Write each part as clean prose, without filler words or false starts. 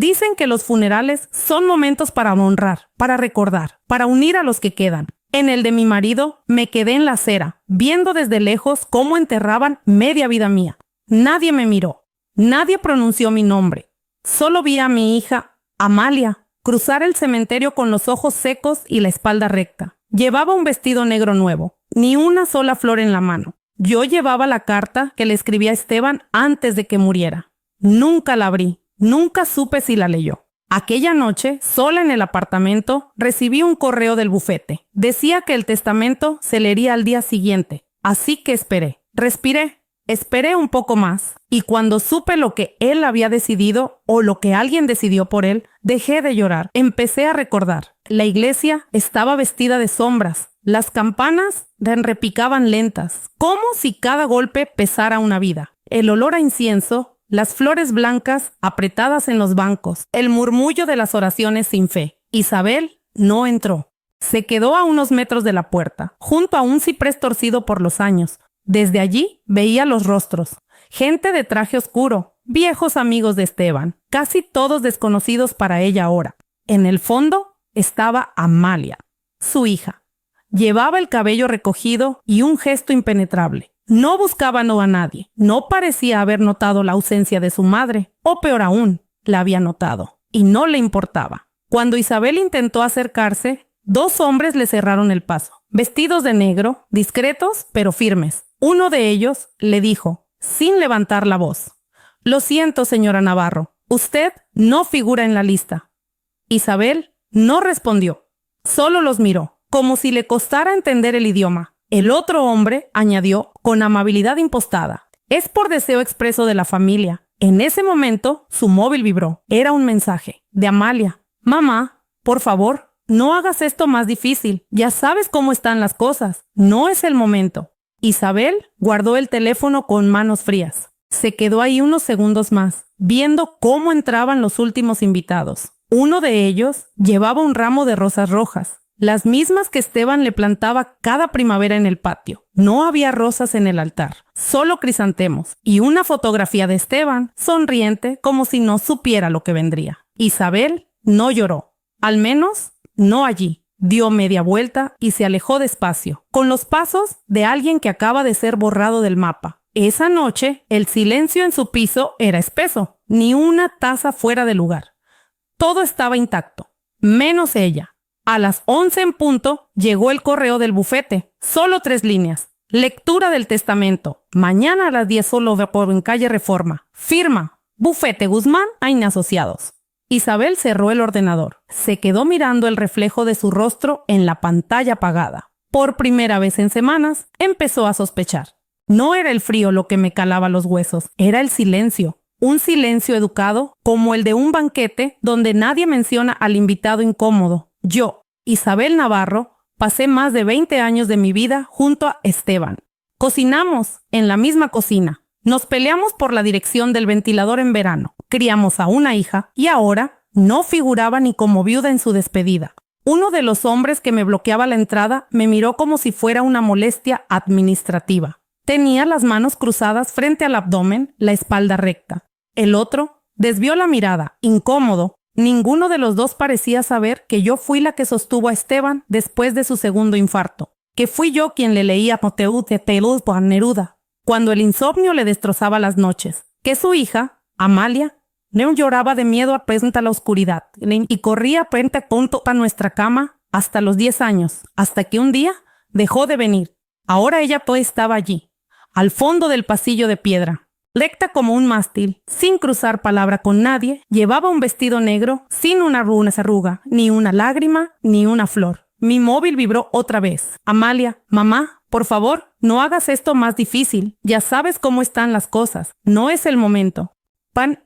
Dicen que los funerales son momentos para honrar, para recordar, para unir a los que quedan. En el de mi marido me quedé en la acera, viendo desde lejos cómo enterraban media vida mía. Nadie me miró, nadie pronunció mi nombre. Solo vi a mi hija, Amalia, cruzar el cementerio con los ojos secos y la espalda recta. Llevaba un vestido negro nuevo, ni una sola flor en la mano. Yo llevaba la carta que le escribí a Esteban antes de que muriera. Nunca la abrí, nunca supe si la leyó. Aquella noche, sola en el apartamento, recibí un correo del bufete. Decía que el testamento se leería al día siguiente, así que esperé. Esperé un poco más, y cuando supe lo que él había decidido o lo que alguien decidió por él, dejé de llorar. Empecé a recordar. La iglesia estaba vestida de sombras. Las campanas repicaban lentas, como si cada golpe pesara una vida. El olor a incienso, las flores blancas apretadas en los bancos, el murmullo de las oraciones sin fe. Isabel no entró. Se quedó a unos metros de la puerta, junto a un ciprés torcido por los años. Desde allí veía los rostros. Gente de traje oscuro, viejos amigos de Esteban, casi todos desconocidos para ella ahora. En el fondo estaba Amalia, su hija. Llevaba el cabello recogido y un gesto impenetrable. No buscaba a nadie. No parecía haber notado la ausencia de su madre, o peor aún, la había notado, y no le importaba. Cuando Isabel intentó acercarse, 2 hombres le cerraron el paso, vestidos de negro, discretos pero firmes. Uno de ellos le dijo, sin levantar la voz: «Lo siento, señora Navarro, usted no figura en la lista». Isabel no respondió, solo los miró, como si le costara entender el idioma. El otro hombre añadió con amabilidad impostada: «Es por deseo expreso de la familia». En ese momento, su móvil vibró. Era un mensaje de Amalia. «Mamá, por favor, no hagas esto más difícil. Ya sabes cómo están las cosas. No es el momento». Isabel guardó el teléfono con manos frías. Se quedó ahí unos segundos más, viendo cómo entraban los últimos invitados. Uno de ellos llevaba un ramo de rosas rojas, las mismas que Esteban le plantaba cada primavera en el patio. No había rosas en el altar, solo crisantemos, y una fotografía de Esteban, sonriente, como si no supiera lo que vendría. Isabel no lloró, al menos no allí. Dio media vuelta y se alejó despacio, con los pasos de alguien que acaba de ser borrado del mapa. Esa noche, el silencio en su piso era espeso, ni una taza fuera de lugar. Todo estaba intacto, menos ella. A las 11 en punto llegó el correo del bufete. Solo 3 líneas. Lectura del testamento. Mañana a las 10 solo por en calle Reforma. Firma: Bufete Guzmán Ain Asociados. Isabel cerró el ordenador. Se quedó mirando el reflejo de su rostro en la pantalla apagada. Por primera vez en semanas, empezó a sospechar. No era el frío lo que me calaba los huesos, era el silencio. Un silencio educado, como el de un banquete donde nadie menciona al invitado incómodo. Yo, Isabel Navarro, pasé más de 20 años de mi vida junto a Esteban. Cocinamos en la misma cocina. Nos peleamos por la dirección del ventilador en verano. Criamos a una hija y ahora no figuraba ni como viuda en su despedida. Uno de los hombres que me bloqueaba la entrada me miró como si fuera una molestia administrativa. Tenía las manos cruzadas frente al abdomen, la espalda recta. El otro desvió la mirada, incómodo. Ninguno de los dos parecía saber que yo fui la que sostuvo a Esteban después de su segundo infarto, que fui yo quien le leía a Neruda cuando el insomnio le destrozaba las noches, que su hija, Amalia, no lloraba de miedo frente a la oscuridad y corría frente a nuestra cama hasta los 10 años, hasta que un día dejó de venir. Ahora ella pues estaba allí, al fondo del pasillo de piedra, recta como un mástil, sin cruzar palabra con nadie. Llevaba un vestido negro, sin una arruga, ni una lágrima, ni una flor. Mi móvil vibró otra vez. Amalia: «Mamá, por favor, no hagas esto más difícil. Ya sabes cómo están las cosas. No es el momento».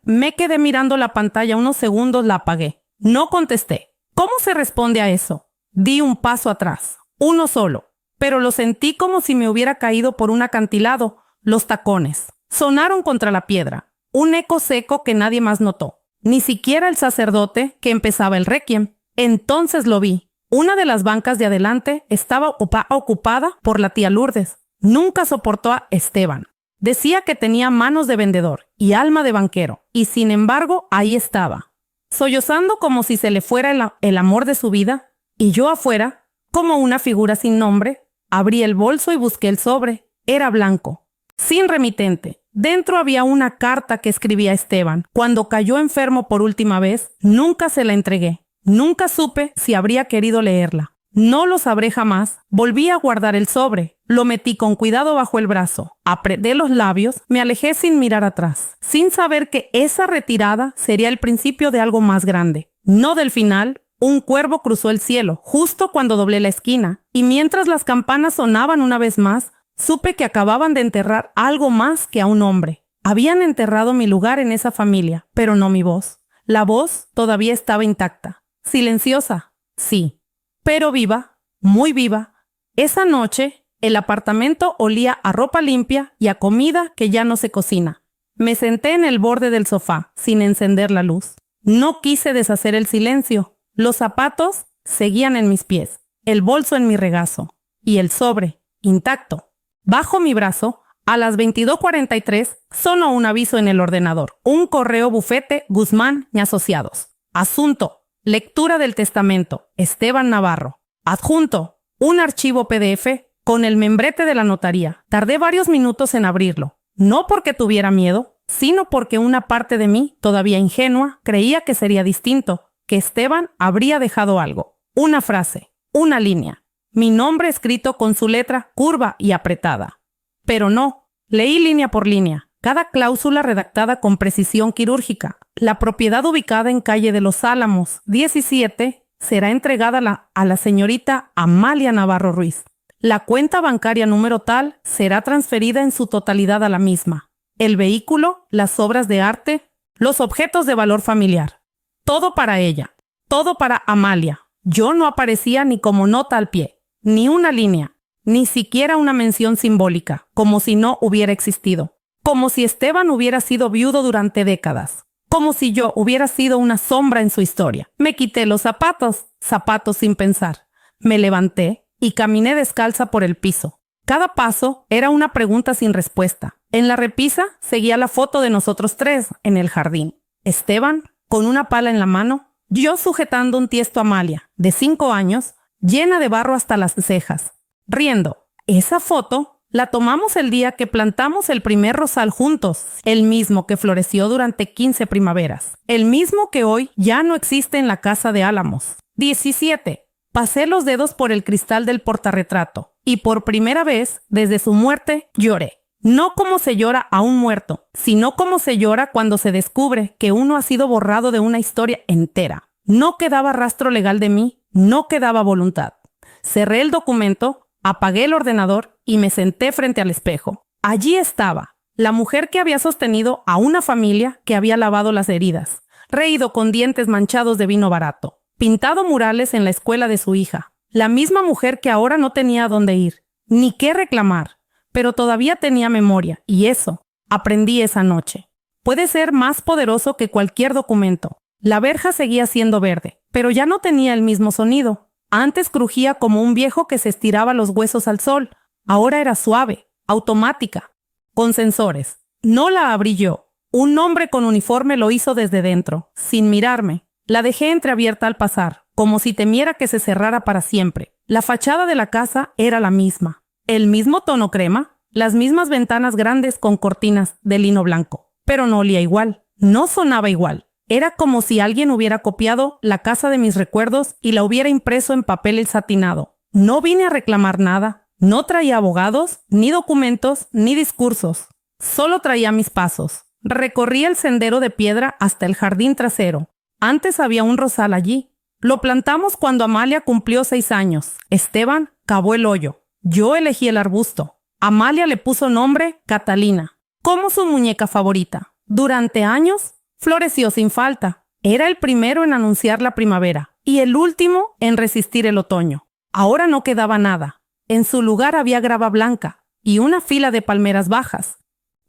Me quedé mirando la pantalla unos segundos, la apagué. No contesté. ¿Cómo se responde a eso? Di un paso atrás, uno solo, pero lo sentí como si me hubiera caído por un acantilado. Los tacones sonaron contra la piedra, un eco seco que nadie más notó, ni siquiera el sacerdote que empezaba el requiem. Entonces lo vi. Una de las bancas de adelante estaba ocupada por la tía Lourdes. Nunca soportó a Esteban. Decía que tenía manos de vendedor y alma de banquero, y sin embargo ahí estaba, sollozando como si se le fuera el amor de su vida, y yo afuera, como una figura sin nombre, abrí el bolso y busqué el sobre. Era blanco, sin remitente. Dentro había una carta que escribí a Esteban. Cuando cayó enfermo por última vez, nunca se la entregué. Nunca supe si habría querido leerla. No lo sabré jamás. Volví a guardar el sobre. Lo metí con cuidado bajo el brazo. Apreté los labios. Me alejé sin mirar atrás, sin saber que esa retirada sería el principio de algo más grande. No del final. Un cuervo cruzó el cielo, justo cuando doblé la esquina. Y mientras las campanas sonaban una vez más, supe que acababan de enterrar algo más que a un hombre. Habían enterrado mi lugar en esa familia, pero no mi voz. La voz todavía estaba intacta. Silenciosa, sí, pero viva, muy viva. Esa noche, el apartamento olía a ropa limpia y a comida que ya no se cocina. Me senté en el borde del sofá, sin encender la luz. No quise deshacer el silencio. Los zapatos seguían en mis pies, el bolso en mi regazo y el sobre, intacto. Bajo mi brazo, a las 22:43, sonó un aviso en el ordenador. Un correo bufete Guzmán y Asociados. Asunto: lectura del testamento. Esteban Navarro. Adjunto: un archivo PDF con el membrete de la notaría. Tardé varios minutos en abrirlo. No porque tuviera miedo, sino porque una parte de mí, todavía ingenua, creía que sería distinto, que Esteban habría dejado algo. Una frase, una línea. Mi nombre escrito con su letra curva y apretada. Pero no, leí línea por línea, cada cláusula redactada con precisión quirúrgica. La propiedad ubicada en calle de los Álamos, 17, será entregada a la señorita Amalia Navarro Ruiz. La cuenta bancaria número tal será transferida en su totalidad a la misma. El vehículo, las obras de arte, los objetos de valor familiar. Todo para ella, todo para Amalia. Yo no aparecía ni como nota al pie. Ni una línea, ni siquiera una mención simbólica, como si no hubiera existido. Como si Esteban hubiera sido viudo durante décadas. Como si yo hubiera sido una sombra en su historia. Me quité los zapatos sin pensar. Me levanté y caminé descalza por el piso. Cada paso era una pregunta sin respuesta. En la repisa seguía la foto de nosotros tres en el jardín. Esteban, con una pala en la mano, yo sujetando un tiesto Amalia, de 5 años, llena de barro hasta las cejas, riendo. Esa foto la tomamos el día que plantamos el primer rosal juntos, el mismo que floreció durante 15 primaveras, el mismo que hoy ya no existe en la casa de Álamos. 17. Pasé los dedos por el cristal del portarretrato y por primera vez desde su muerte lloré. No como se llora a un muerto, sino como se llora cuando se descubre que uno ha sido borrado de una historia entera. No quedaba rastro legal de mí. No quedaba voluntad. Cerré el documento, apagué el ordenador y me senté frente al espejo. Allí estaba, la mujer que había sostenido a una familia que había lavado las heridas, reído con dientes manchados de vino barato, pintado murales en la escuela de su hija. La misma mujer que ahora no tenía a dónde ir, ni qué reclamar, pero todavía tenía memoria, y eso aprendí esa noche. Puede ser más poderoso que cualquier documento. La verja seguía siendo verde, pero ya no tenía el mismo sonido. Antes crujía como un viejo que se estiraba los huesos al sol. Ahora era suave, automática, con sensores. No la abrí yo. Un hombre con uniforme lo hizo desde dentro, sin mirarme. La dejé entreabierta al pasar, como si temiera que se cerrara para siempre. La fachada de la casa era la misma. El mismo tono crema, las mismas ventanas grandes con cortinas de lino blanco. Pero no olía igual, no sonaba igual. Era como si alguien hubiera copiado la casa de mis recuerdos y la hubiera impreso en papel satinado. No vine a reclamar nada. No traía abogados, ni documentos, ni discursos. Solo traía mis pasos. Recorrí el sendero de piedra hasta el jardín trasero. Antes había un rosal allí. Lo plantamos cuando Amalia cumplió 6 años. Esteban cavó el hoyo. Yo elegí el arbusto. Amalia le puso nombre Catalina, como su muñeca favorita. Durante años floreció sin falta. Era el primero en anunciar la primavera y el último en resistir el otoño. Ahora no quedaba nada. En su lugar había grava blanca y una fila de palmeras bajas.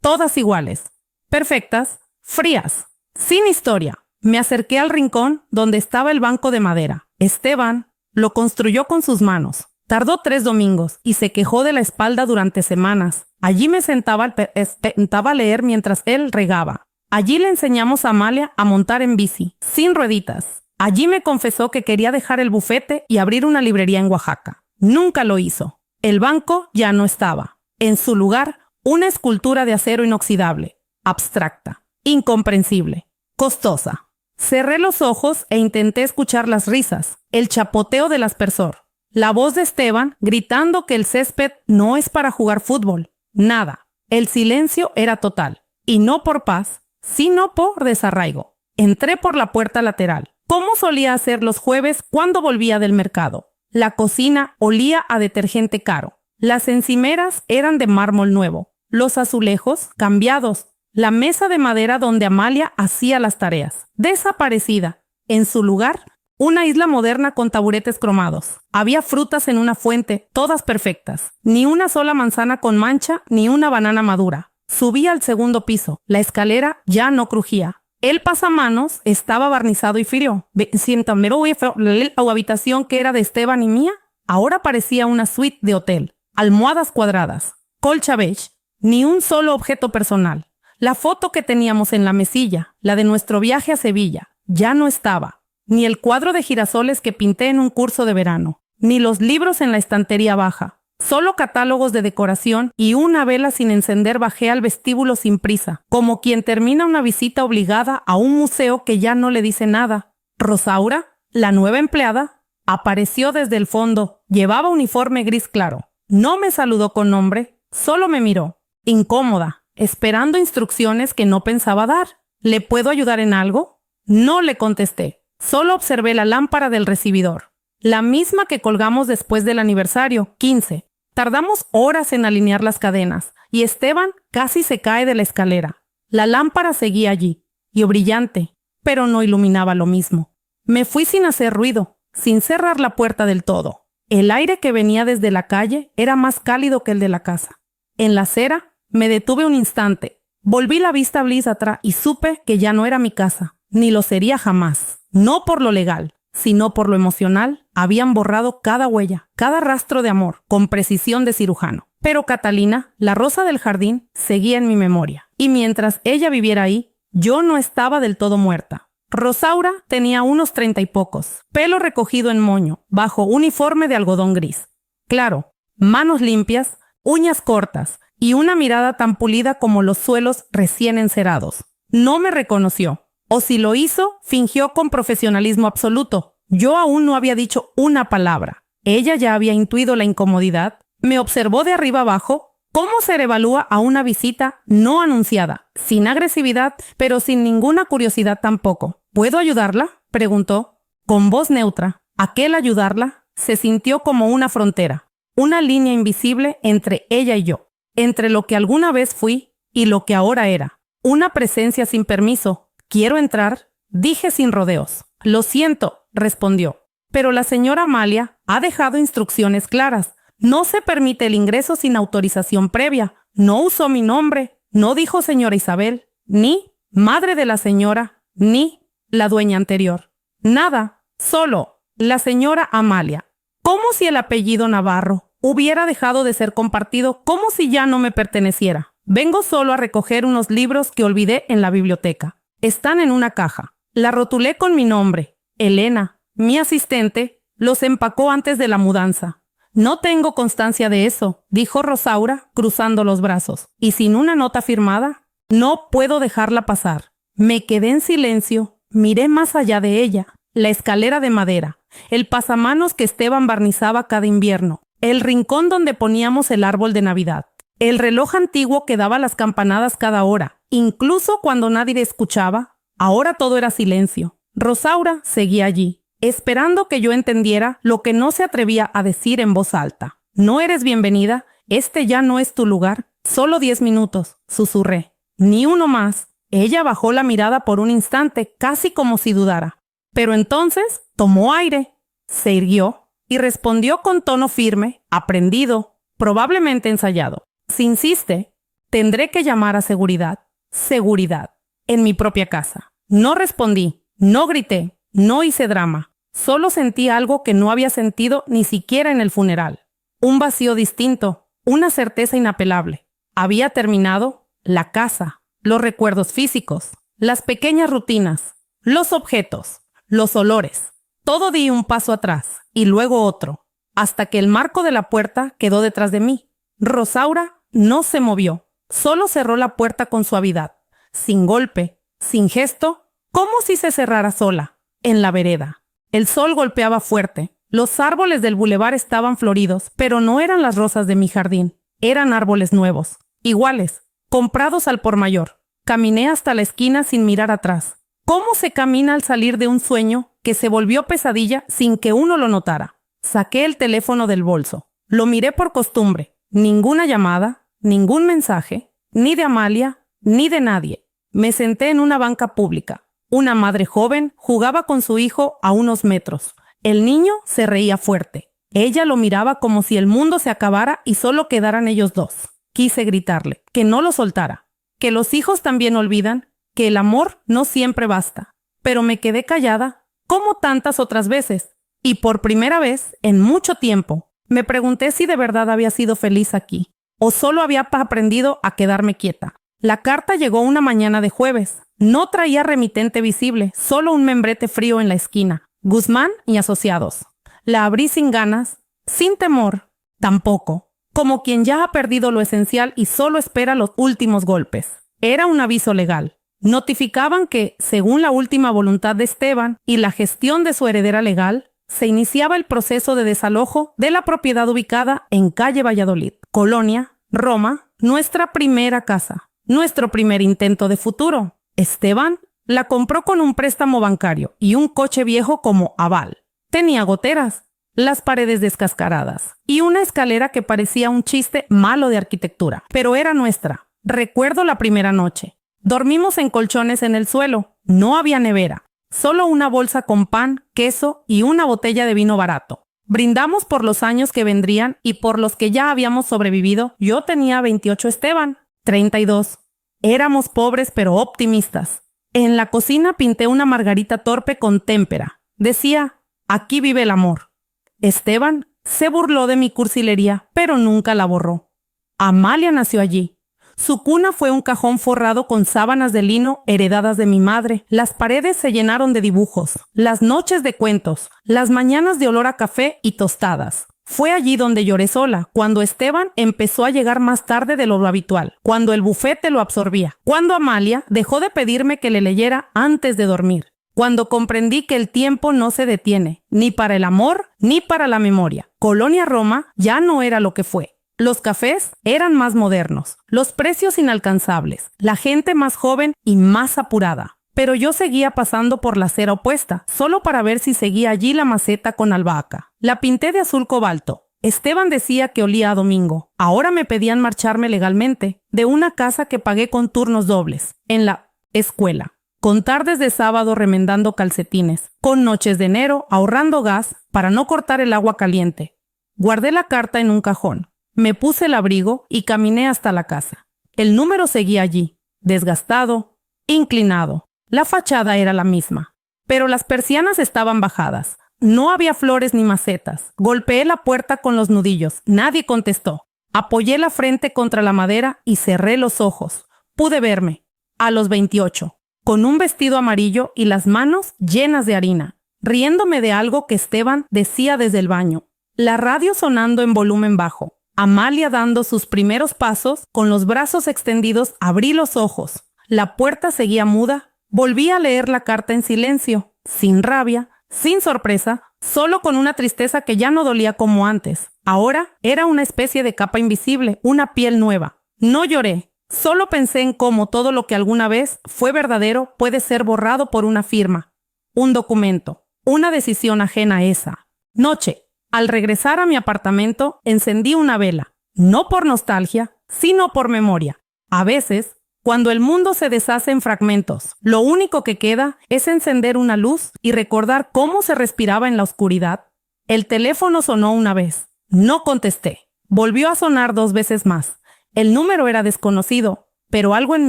Todas iguales, perfectas, frías, sin historia. Me acerqué al rincón donde estaba el banco de madera. Esteban lo construyó con sus manos. Tardó 3 domingos y se quejó de la espalda durante semanas. Allí me sentaba a leer mientras él regaba. Allí le enseñamos a Amalia a montar en bici, sin rueditas. Allí me confesó que quería dejar el bufete y abrir una librería en Oaxaca. Nunca lo hizo. El banco ya no estaba. En su lugar, una escultura de acero inoxidable, abstracta, incomprensible, costosa. Cerré los ojos e intenté escuchar las risas, el chapoteo del aspersor, la voz de Esteban gritando que el césped no es para jugar fútbol. Nada. El silencio era total. Y no por paz, sino por desarraigo. Entré por la puerta lateral, como solía hacer los jueves cuando volvía del mercado. La cocina olía a detergente caro. Las encimeras eran de mármol nuevo, los azulejos cambiados, la mesa de madera donde Amalia hacía las tareas, desaparecida. En su lugar, una isla moderna con taburetes cromados. Había frutas en una fuente, todas perfectas. Ni una sola manzana con mancha, ni una banana madura. Subí al segundo piso. La escalera ya no crujía. El pasamanos estaba barnizado y frío. La habitación que era de Esteban y mía, ahora parecía una suite de hotel. Almohadas cuadradas, colcha beige, ni un solo objeto personal. La foto que teníamos en la mesilla, la de nuestro viaje a Sevilla, ya no estaba. Ni el cuadro de girasoles que pinté en un curso de verano, ni los libros en la estantería baja. Solo catálogos de decoración y una vela sin encender. Bajé al vestíbulo sin prisa, como quien termina una visita obligada a un museo que ya no le dice nada. Rosaura, la nueva empleada, apareció desde el fondo. Llevaba uniforme gris claro. No me saludó con nombre, solo me miró, incómoda, esperando instrucciones que no pensaba dar. ¿Le puedo ayudar en algo? No le contesté. Solo observé la lámpara del recibidor, la misma que colgamos después del aniversario, 15. Tardamos horas en alinear las cadenas y Esteban casi se cae de la escalera. La lámpara seguía allí, y brillante, pero no iluminaba lo mismo. Me fui sin hacer ruido, sin cerrar la puerta del todo. El aire que venía desde la calle era más cálido que el de la casa. En la acera me detuve un instante. Volví la vista a Bliss atrás y supe que ya no era mi casa, ni lo sería jamás. No por lo legal, sino por lo emocional. Habían borrado cada huella, cada rastro de amor, con precisión de cirujano. Pero Catalina, la rosa del jardín, seguía en mi memoria. Y mientras ella viviera ahí, yo no estaba del todo muerta. Rosaura tenía unos 30 y pocos, pelo recogido en moño, bajo uniforme de algodón gris. Claro, manos limpias, uñas cortas y una mirada tan pulida como los suelos recién encerados. No me reconoció. O si lo hizo, fingió con profesionalismo absoluto. Yo aún no había dicho una palabra. Ella ya había intuido la incomodidad. Me observó de arriba abajo. ¿Cómo se evalúa a una visita no anunciada? Sin agresividad, pero sin ninguna curiosidad tampoco. ¿Puedo ayudarla?, preguntó, con voz neutra. Aquel ayudarla se sintió como una frontera, una línea invisible entre ella y yo, entre lo que alguna vez fui y lo que ahora era. Una presencia sin permiso. ¿Quiero entrar?, dije sin rodeos. Lo siento, respondió, pero la señora Amalia ha dejado instrucciones claras. No se permite el ingreso sin autorización previa. No usó mi nombre, no dijo señora Isabel, ni madre de la señora, ni la dueña anterior. Nada, solo la señora Amalia. Como si el apellido Navarro hubiera dejado de ser compartido, como si ya no me perteneciera. Vengo solo a recoger unos libros que olvidé en la biblioteca. Están en una caja. La rotulé con mi nombre. Elena, mi asistente, los empacó antes de la mudanza. No tengo constancia de eso, dijo Rosaura, cruzando los brazos. ¿Y sin una nota firmada? No puedo dejarla pasar. Me quedé en silencio, miré más allá de ella. La escalera de madera, el pasamanos que Esteban barnizaba cada invierno, el rincón donde poníamos el árbol de Navidad, el reloj antiguo que daba las campanadas cada hora, incluso cuando nadie escuchaba. Ahora todo era silencio. Rosaura seguía allí, esperando que yo entendiera lo que no se atrevía a decir en voz alta. No eres bienvenida, este ya no es tu lugar. Solo 10 minutos, susurré. Ni uno más. Ella bajó la mirada por un instante, casi como si dudara. Pero entonces tomó aire, se irguió y respondió con tono firme, aprendido, probablemente ensayado. Si insiste, tendré que llamar a seguridad. Seguridad. En mi propia casa. No respondí, no grité, no hice drama. Solo sentí algo que no había sentido ni siquiera en el funeral. Un vacío distinto, una certeza inapelable. Había terminado la casa. los recuerdos físicos, las pequeñas rutinas, los objetos, los olores. Todo di un paso atrás y luego otro, hasta que el marco de la puerta quedó detrás de mí. Rosaura no se movió, solo cerró la puerta con suavidad, sin golpe, sin gesto, como si se cerrara sola, en la vereda. El sol golpeaba fuerte, los árboles del bulevar estaban floridos, pero no eran las rosas de mi jardín, eran árboles nuevos, iguales, comprados al por mayor. Caminé hasta la esquina sin mirar atrás. ¿Cómo se camina al salir de un sueño que se volvió pesadilla sin que uno lo notara? Saqué el teléfono del bolso. Lo miré por costumbre. Ninguna llamada, ningún mensaje, ni de Amalia, ni de nadie. Me senté en una banca pública. Una madre joven jugaba con su hijo a unos metros. El niño se reía fuerte. Ella lo miraba como si el mundo se acabara y solo quedaran ellos dos. Quise gritarle, que no lo soltara, que los hijos también olvidan, que el amor no siempre basta. Pero me quedé callada, como tantas otras veces, y por primera vez en mucho tiempo me pregunté si de verdad había sido feliz aquí, o solo había aprendido a quedarme quieta. La carta llegó una mañana de jueves. No traía remitente visible, solo un membrete frío en la esquina. Guzmán y Asociados. La abrí sin ganas, sin temor, tampoco, como quien ya ha perdido lo esencial y solo espera los últimos golpes. Era un aviso legal. Notificaban que, según la última voluntad de Esteban y la gestión de su heredera legal, se iniciaba el proceso de desalojo de la propiedad ubicada en calle Valladolid, Colonia, Roma, nuestra primera casa, nuestro primer intento de futuro. Esteban la compró con un préstamo bancario y un coche viejo como aval. Tenía goteras, las paredes descascaradas y una escalera que parecía un chiste malo de arquitectura, pero era nuestra. Recuerdo la primera noche. Dormimos en colchones en el suelo. No había nevera. Solo una bolsa con pan, queso y una botella de vino barato. Brindamos por los años que vendrían y por los que ya habíamos sobrevivido. Yo tenía 28, Esteban 32. Éramos pobres pero optimistas. En la cocina pinté una margarita torpe con témpera. Decía, aquí vive el amor. Esteban se burló de mi cursilería, pero nunca la borró. Amalia nació allí. Su cuna fue un cajón forrado con sábanas de lino heredadas de mi madre. Las paredes se llenaron de dibujos, las noches de cuentos, las mañanas de olor a café y tostadas. Fue allí donde lloré sola, cuando Esteban empezó a llegar más tarde de lo habitual, cuando el bufete lo absorbía, cuando Amalia dejó de pedirme que le leyera antes de dormir, cuando comprendí que el tiempo no se detiene, ni para el amor ni para la memoria. Colonia Roma ya no era lo que fue. Los cafés eran más modernos, los precios inalcanzables, la gente más joven y más apurada. Pero yo seguía pasando por la acera opuesta, solo para ver si seguía allí la maceta con albahaca. La pinté de azul cobalto. Esteban decía que olía a domingo. Ahora me pedían marcharme legalmente de una casa que pagué con turnos dobles, en la escuela, con tardes de sábado remendando calcetines, con noches de enero ahorrando gas para no cortar el agua caliente. Guardé la carta en un cajón. Me puse el abrigo y caminé hasta la casa. El número seguía allí, desgastado, inclinado. La fachada era la misma, pero las persianas estaban bajadas. No había flores ni macetas. Golpeé la puerta con los nudillos. Nadie contestó. Apoyé la frente contra la madera y cerré los ojos. Pude verme, a los 28, con un vestido amarillo y las manos llenas de harina, riéndome de algo que Esteban decía desde el baño. La radio sonando en volumen bajo. Amalia dando sus primeros pasos, con los brazos extendidos, abrí los ojos. La puerta seguía muda. Volví a leer la carta en silencio, sin rabia, sin sorpresa, solo con una tristeza que ya no dolía como antes. Ahora era una especie de capa invisible, una piel nueva. No lloré, solo pensé en cómo todo lo que alguna vez fue verdadero puede ser borrado por una firma, un documento, una decisión ajena a esa. Noche. Al regresar a mi apartamento, encendí una vela, no por nostalgia, sino por memoria. A veces, cuando el mundo se deshace en fragmentos, lo único que queda es encender una luz y recordar cómo se respiraba en la oscuridad. El teléfono sonó una vez. No contesté. Volvió a sonar 2 veces más. El número era desconocido, pero algo en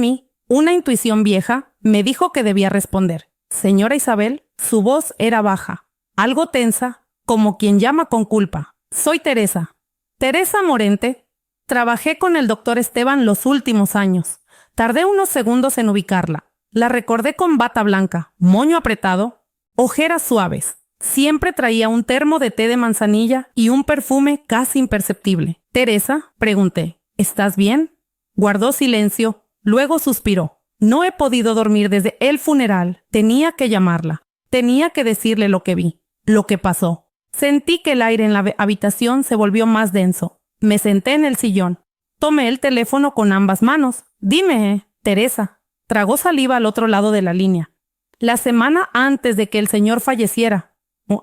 mí, una intuición vieja, me dijo que debía responder. Señora Isabel, su voz era baja, algo tensa, como quien llama con culpa. Soy Teresa. Teresa Morente. Trabajé con el doctor Esteban los últimos años. Tardé unos segundos en ubicarla. La recordé con bata blanca, moño apretado, ojeras suaves. Siempre traía un termo de té de manzanilla y un perfume casi imperceptible. «Teresa», pregunté, «¿estás bien?». Guardó silencio, luego suspiró. «No he podido dormir desde el funeral. Tenía que llamarla. Tenía que decirle lo que vi, lo que pasó». Sentí que el aire en la habitación se volvió más denso. Me senté en el sillón. Tomé el teléfono con ambas manos. «Dime, Teresa». Tragó saliva al otro lado de la línea. La semana antes de que el señor falleciera,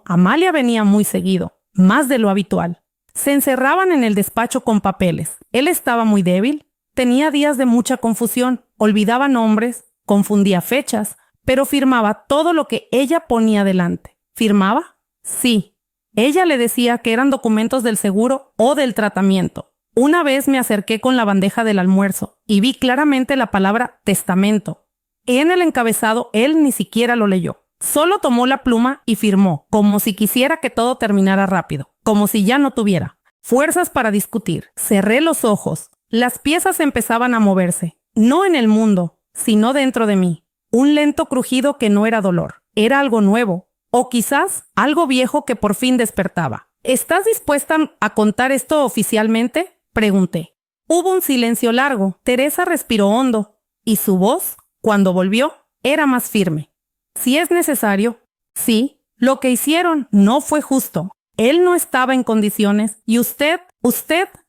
Amalia venía muy seguido, más de lo habitual. Se encerraban en el despacho con papeles. Él estaba muy débil, tenía días de mucha confusión, olvidaba nombres, confundía fechas, pero firmaba todo lo que ella ponía delante. ¿Firmaba? Sí. Ella le decía que eran documentos del seguro o del tratamiento. Una vez me acerqué con la bandeja del almuerzo y vi claramente la palabra testamento. En el encabezado él ni siquiera lo leyó. Solo tomó la pluma y firmó, como si quisiera que todo terminara rápido, como si ya no tuviera fuerzas para discutir. Cerré los ojos. Las piezas empezaban a moverse, no en el mundo, sino dentro de mí. Un lento crujido que no era dolor, era algo nuevo, o quizás algo viejo que por fin despertaba. ¿Estás dispuesta a contar esto oficialmente?, pregunté. Hubo un silencio largo. Teresa respiró hondo, y su voz, cuando volvió, era más firme. Si es necesario, sí, lo que hicieron no fue justo. Él no estaba en condiciones y usted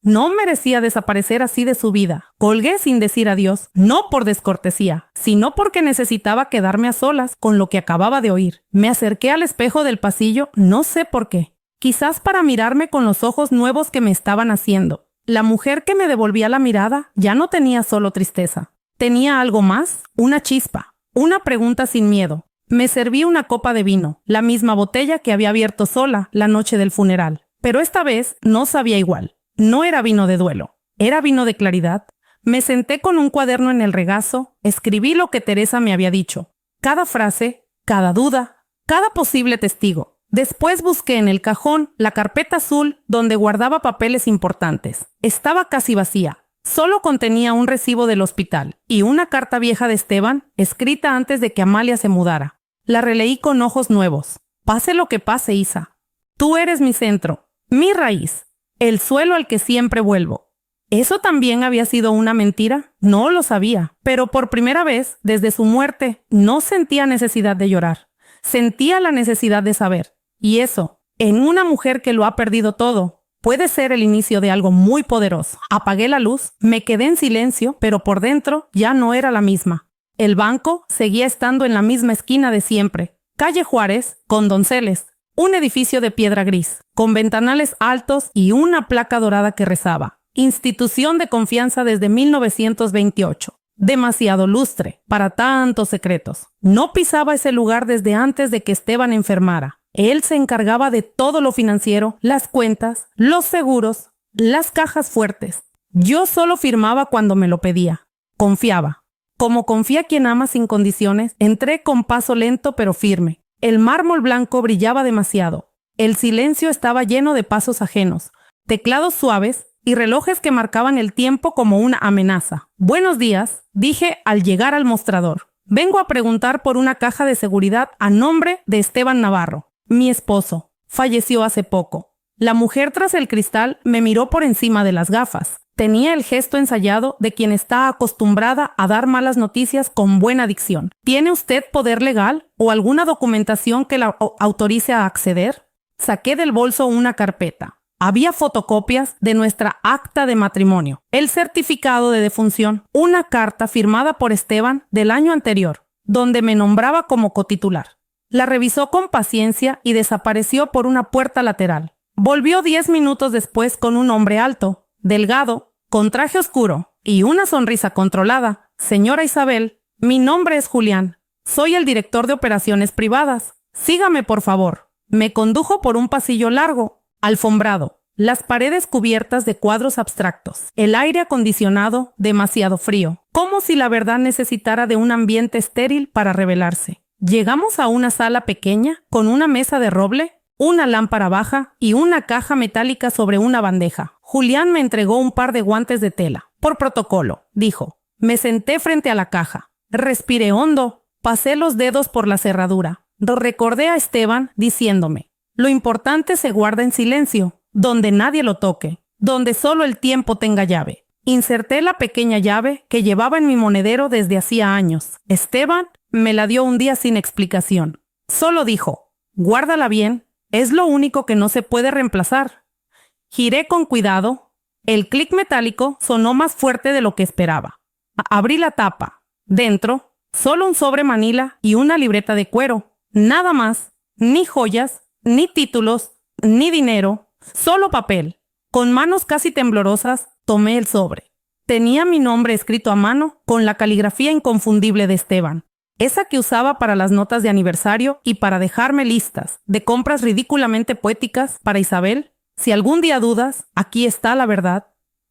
no merecía desaparecer así de su vida. Colgué sin decir adiós, no por descortesía, sino porque necesitaba quedarme a solas con lo que acababa de oír. Me acerqué al espejo del pasillo, no sé por qué. Quizás para mirarme con los ojos nuevos que me estaban haciendo. La mujer que me devolvía la mirada ya no tenía solo tristeza. Tenía algo más, una chispa, una pregunta sin miedo. Me serví una copa de vino, la misma botella que había abierto sola la noche del funeral. Pero esta vez no sabía igual. No era vino de duelo, era vino de claridad. Me senté con un cuaderno en el regazo, escribí lo que Teresa me había dicho. Cada frase, cada duda, cada posible testigo. Después busqué en el cajón la carpeta azul donde guardaba papeles importantes. Estaba casi vacía. Solo contenía un recibo del hospital y una carta vieja de Esteban, escrita antes de que Amalia se mudara. La releí con ojos nuevos. Pase lo que pase, Isa. Tú eres mi centro, mi raíz, el suelo al que siempre vuelvo. ¿Eso también había sido una mentira? No lo sabía, pero por primera vez, desde su muerte, no sentía necesidad de llorar. Sentía la necesidad de saber. Y eso, en una mujer que lo ha perdido todo, puede ser el inicio de algo muy poderoso. Apagué la luz, me quedé en silencio, pero por dentro ya no era la misma. El banco seguía estando en la misma esquina de siempre. Calle Juárez, con Donceles. Un edificio de piedra gris, con ventanales altos y una placa dorada que rezaba. Institución de confianza desde 1928. Demasiado lustre para tantos secretos. No pisaba ese lugar desde antes de que Esteban enfermara. Él se encargaba de todo lo financiero, las cuentas, los seguros, las cajas fuertes. Yo solo firmaba cuando me lo pedía. Confiaba. Como confía quien ama sin condiciones, entré con paso lento pero firme. El mármol blanco brillaba demasiado. El silencio estaba lleno de pasos ajenos, teclados suaves y relojes que marcaban el tiempo como una amenaza. «Buenos días», dije al llegar al mostrador. «Vengo a preguntar por una caja de seguridad a nombre de Esteban Navarro, mi esposo. Falleció hace poco». La mujer tras el cristal me miró por encima de las gafas. Tenía el gesto ensayado de quien está acostumbrada a dar malas noticias con buena dicción. «¿Tiene usted poder legal o alguna documentación que la autorice a acceder?». Saqué del bolso una carpeta. Había fotocopias de nuestra acta de matrimonio, el certificado de defunción, una carta firmada por Esteban del año anterior, donde me nombraba como cotitular. La revisó con paciencia y desapareció por una puerta lateral. Volvió 10 minutos después con un hombre alto, delgado, con traje oscuro y una sonrisa controlada. «Señora Isabel, mi nombre es Julián. Soy el director de operaciones privadas. Sígame, por favor». Me condujo por un pasillo largo, alfombrado, las paredes cubiertas de cuadros abstractos, el aire acondicionado demasiado frío, como si la verdad necesitara de un ambiente estéril para revelarse. Llegamos a una sala pequeña con una mesa de roble, una lámpara baja y una caja metálica sobre una bandeja. Julián me entregó un par de guantes de tela. «Por protocolo», dijo. Me senté frente a la caja. Respiré hondo. Pasé los dedos por la cerradura. Recordé a Esteban diciéndome: lo importante se guarda en silencio, donde nadie lo toque, donde solo el tiempo tenga llave. Inserté la pequeña llave que llevaba en mi monedero desde hacía años. Esteban me la dio un día sin explicación. Solo dijo: guárdala bien, es lo único que no se puede reemplazar. Giré con cuidado. El clic metálico sonó más fuerte de lo que esperaba. Abrí la tapa. Dentro, solo un sobre manila y una libreta de cuero. Nada más, ni joyas, ni títulos, ni dinero, solo papel. Con manos casi temblorosas, tomé el sobre. Tenía mi nombre escrito a mano con la caligrafía inconfundible de Esteban, esa que usaba para las notas de aniversario y para dejarme listas de compras ridículamente poéticas para Isabel. Si algún día dudas, aquí está la verdad.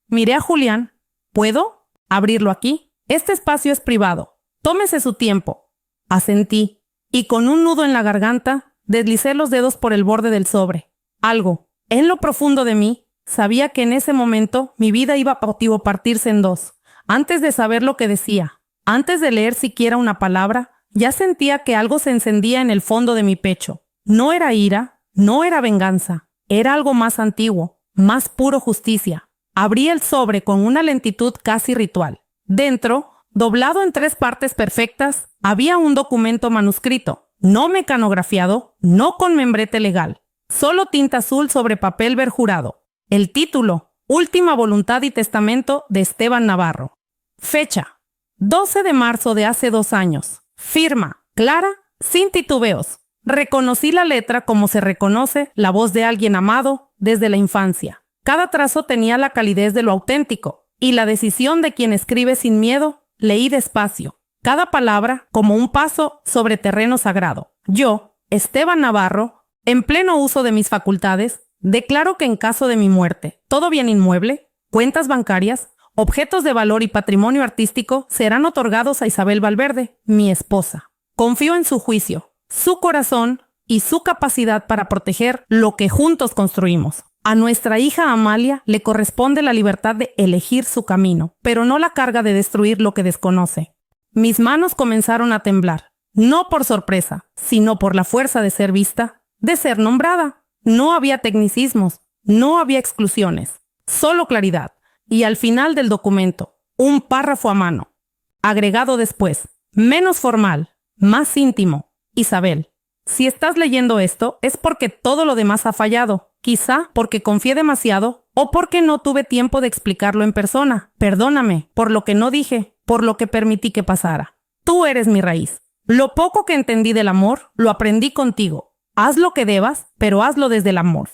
Miré a Julián. ¿Puedo abrirlo aquí? Este espacio es privado. Tómese su tiempo. Asentí, y con un nudo en la garganta, deslicé los dedos por el borde del sobre. Algo, en lo profundo de mí, sabía que en ese momento mi vida iba a partirse en dos. Antes de saber lo que decía, antes de leer siquiera una palabra, ya sentía que algo se encendía en el fondo de mi pecho. No era ira, no era venganza, era algo más antiguo, más puro justicia. Abrí el sobre con una lentitud casi ritual. Dentro, doblado en 3 partes perfectas, había un documento manuscrito, no mecanografiado, no con membrete legal, solo tinta azul sobre papel verjurado. El título: Última voluntad y testamento de Esteban Navarro. Fecha: 12 de marzo de hace 2 años. Firma: clara, sin titubeos. Reconocí la letra como se reconoce la voz de alguien amado desde la infancia. Cada trazo tenía la calidez de lo auténtico y la decisión de quien escribe sin miedo. Leí despacio, cada palabra como un paso sobre terreno sagrado. Yo, Esteban Navarro, en pleno uso de mis facultades, declaro que en caso de mi muerte, todo bien inmueble, cuentas bancarias, objetos de valor y patrimonio artístico serán otorgados a Isabel Valverde, mi esposa. Confío en su juicio, su corazón y su capacidad para proteger lo que juntos construimos. A nuestra hija Amalia le corresponde la libertad de elegir su camino, pero no la carga de destruir lo que desconoce. Mis manos comenzaron a temblar, no por sorpresa, sino por la fuerza de ser vista, de ser nombrada. No había tecnicismos, no había exclusiones, solo claridad. Y al final del documento, un párrafo a mano, agregado después, menos formal, más íntimo: Isabel, si estás leyendo esto es porque todo lo demás ha fallado. Quizá porque confié demasiado o porque no tuve tiempo de explicarlo en persona. Perdóname por lo que no dije, por lo que permití que pasara. Tú eres mi raíz. Lo poco que entendí del amor, lo aprendí contigo. Haz lo que debas, pero hazlo desde el amor.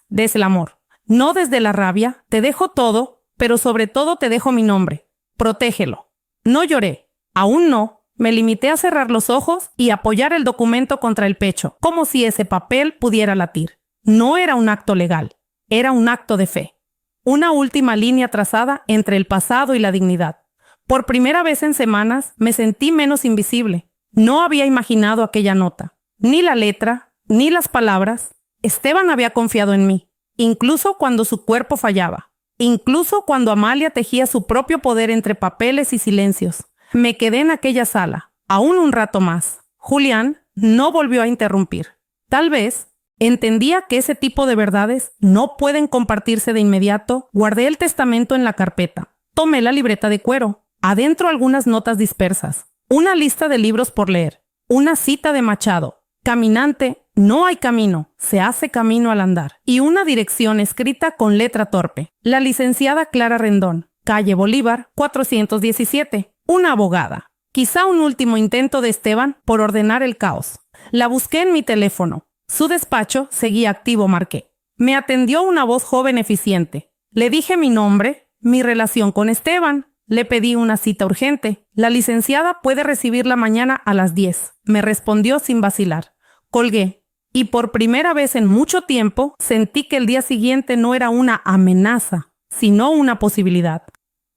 Desde el amor. No desde la rabia. Te dejo todo, pero sobre todo te dejo mi nombre. Protégelo. No lloré. Aún no. Me limité a cerrar los ojos y apoyar el documento contra el pecho, como si ese papel pudiera latir. No era un acto legal, era un acto de fe. Una última línea trazada entre el pasado y la dignidad. Por primera vez en semanas me sentí menos invisible. No había imaginado aquella nota, ni la letra, ni las palabras. Esteban había confiado en mí, incluso cuando su cuerpo fallaba, incluso cuando Amalia tejía su propio poder entre papeles y silencios. Me quedé en aquella sala, aún un rato más. Julián no volvió a interrumpir. Tal vez entendía que ese tipo de verdades no pueden compartirse de inmediato. Guardé el testamento en la carpeta. Tomé la libreta de cuero. Adentro algunas notas dispersas. Una lista de libros por leer. Una cita de Machado. Caminante, no hay camino, se hace camino al andar. Y una dirección escrita con letra torpe. La licenciada Clara Rendón. Calle Bolívar, 417. Una abogada. Quizá un último intento de Esteban por ordenar el caos. La busqué en mi teléfono. Su despacho seguía activo, marqué. Me atendió una voz joven eficiente. Le dije mi nombre, mi relación con Esteban. Le pedí una cita urgente. La licenciada puede recibirla mañana a las 10. Me respondió sin vacilar. Colgué. Y por primera vez en mucho tiempo sentí que el día siguiente no era una amenaza, sino una posibilidad.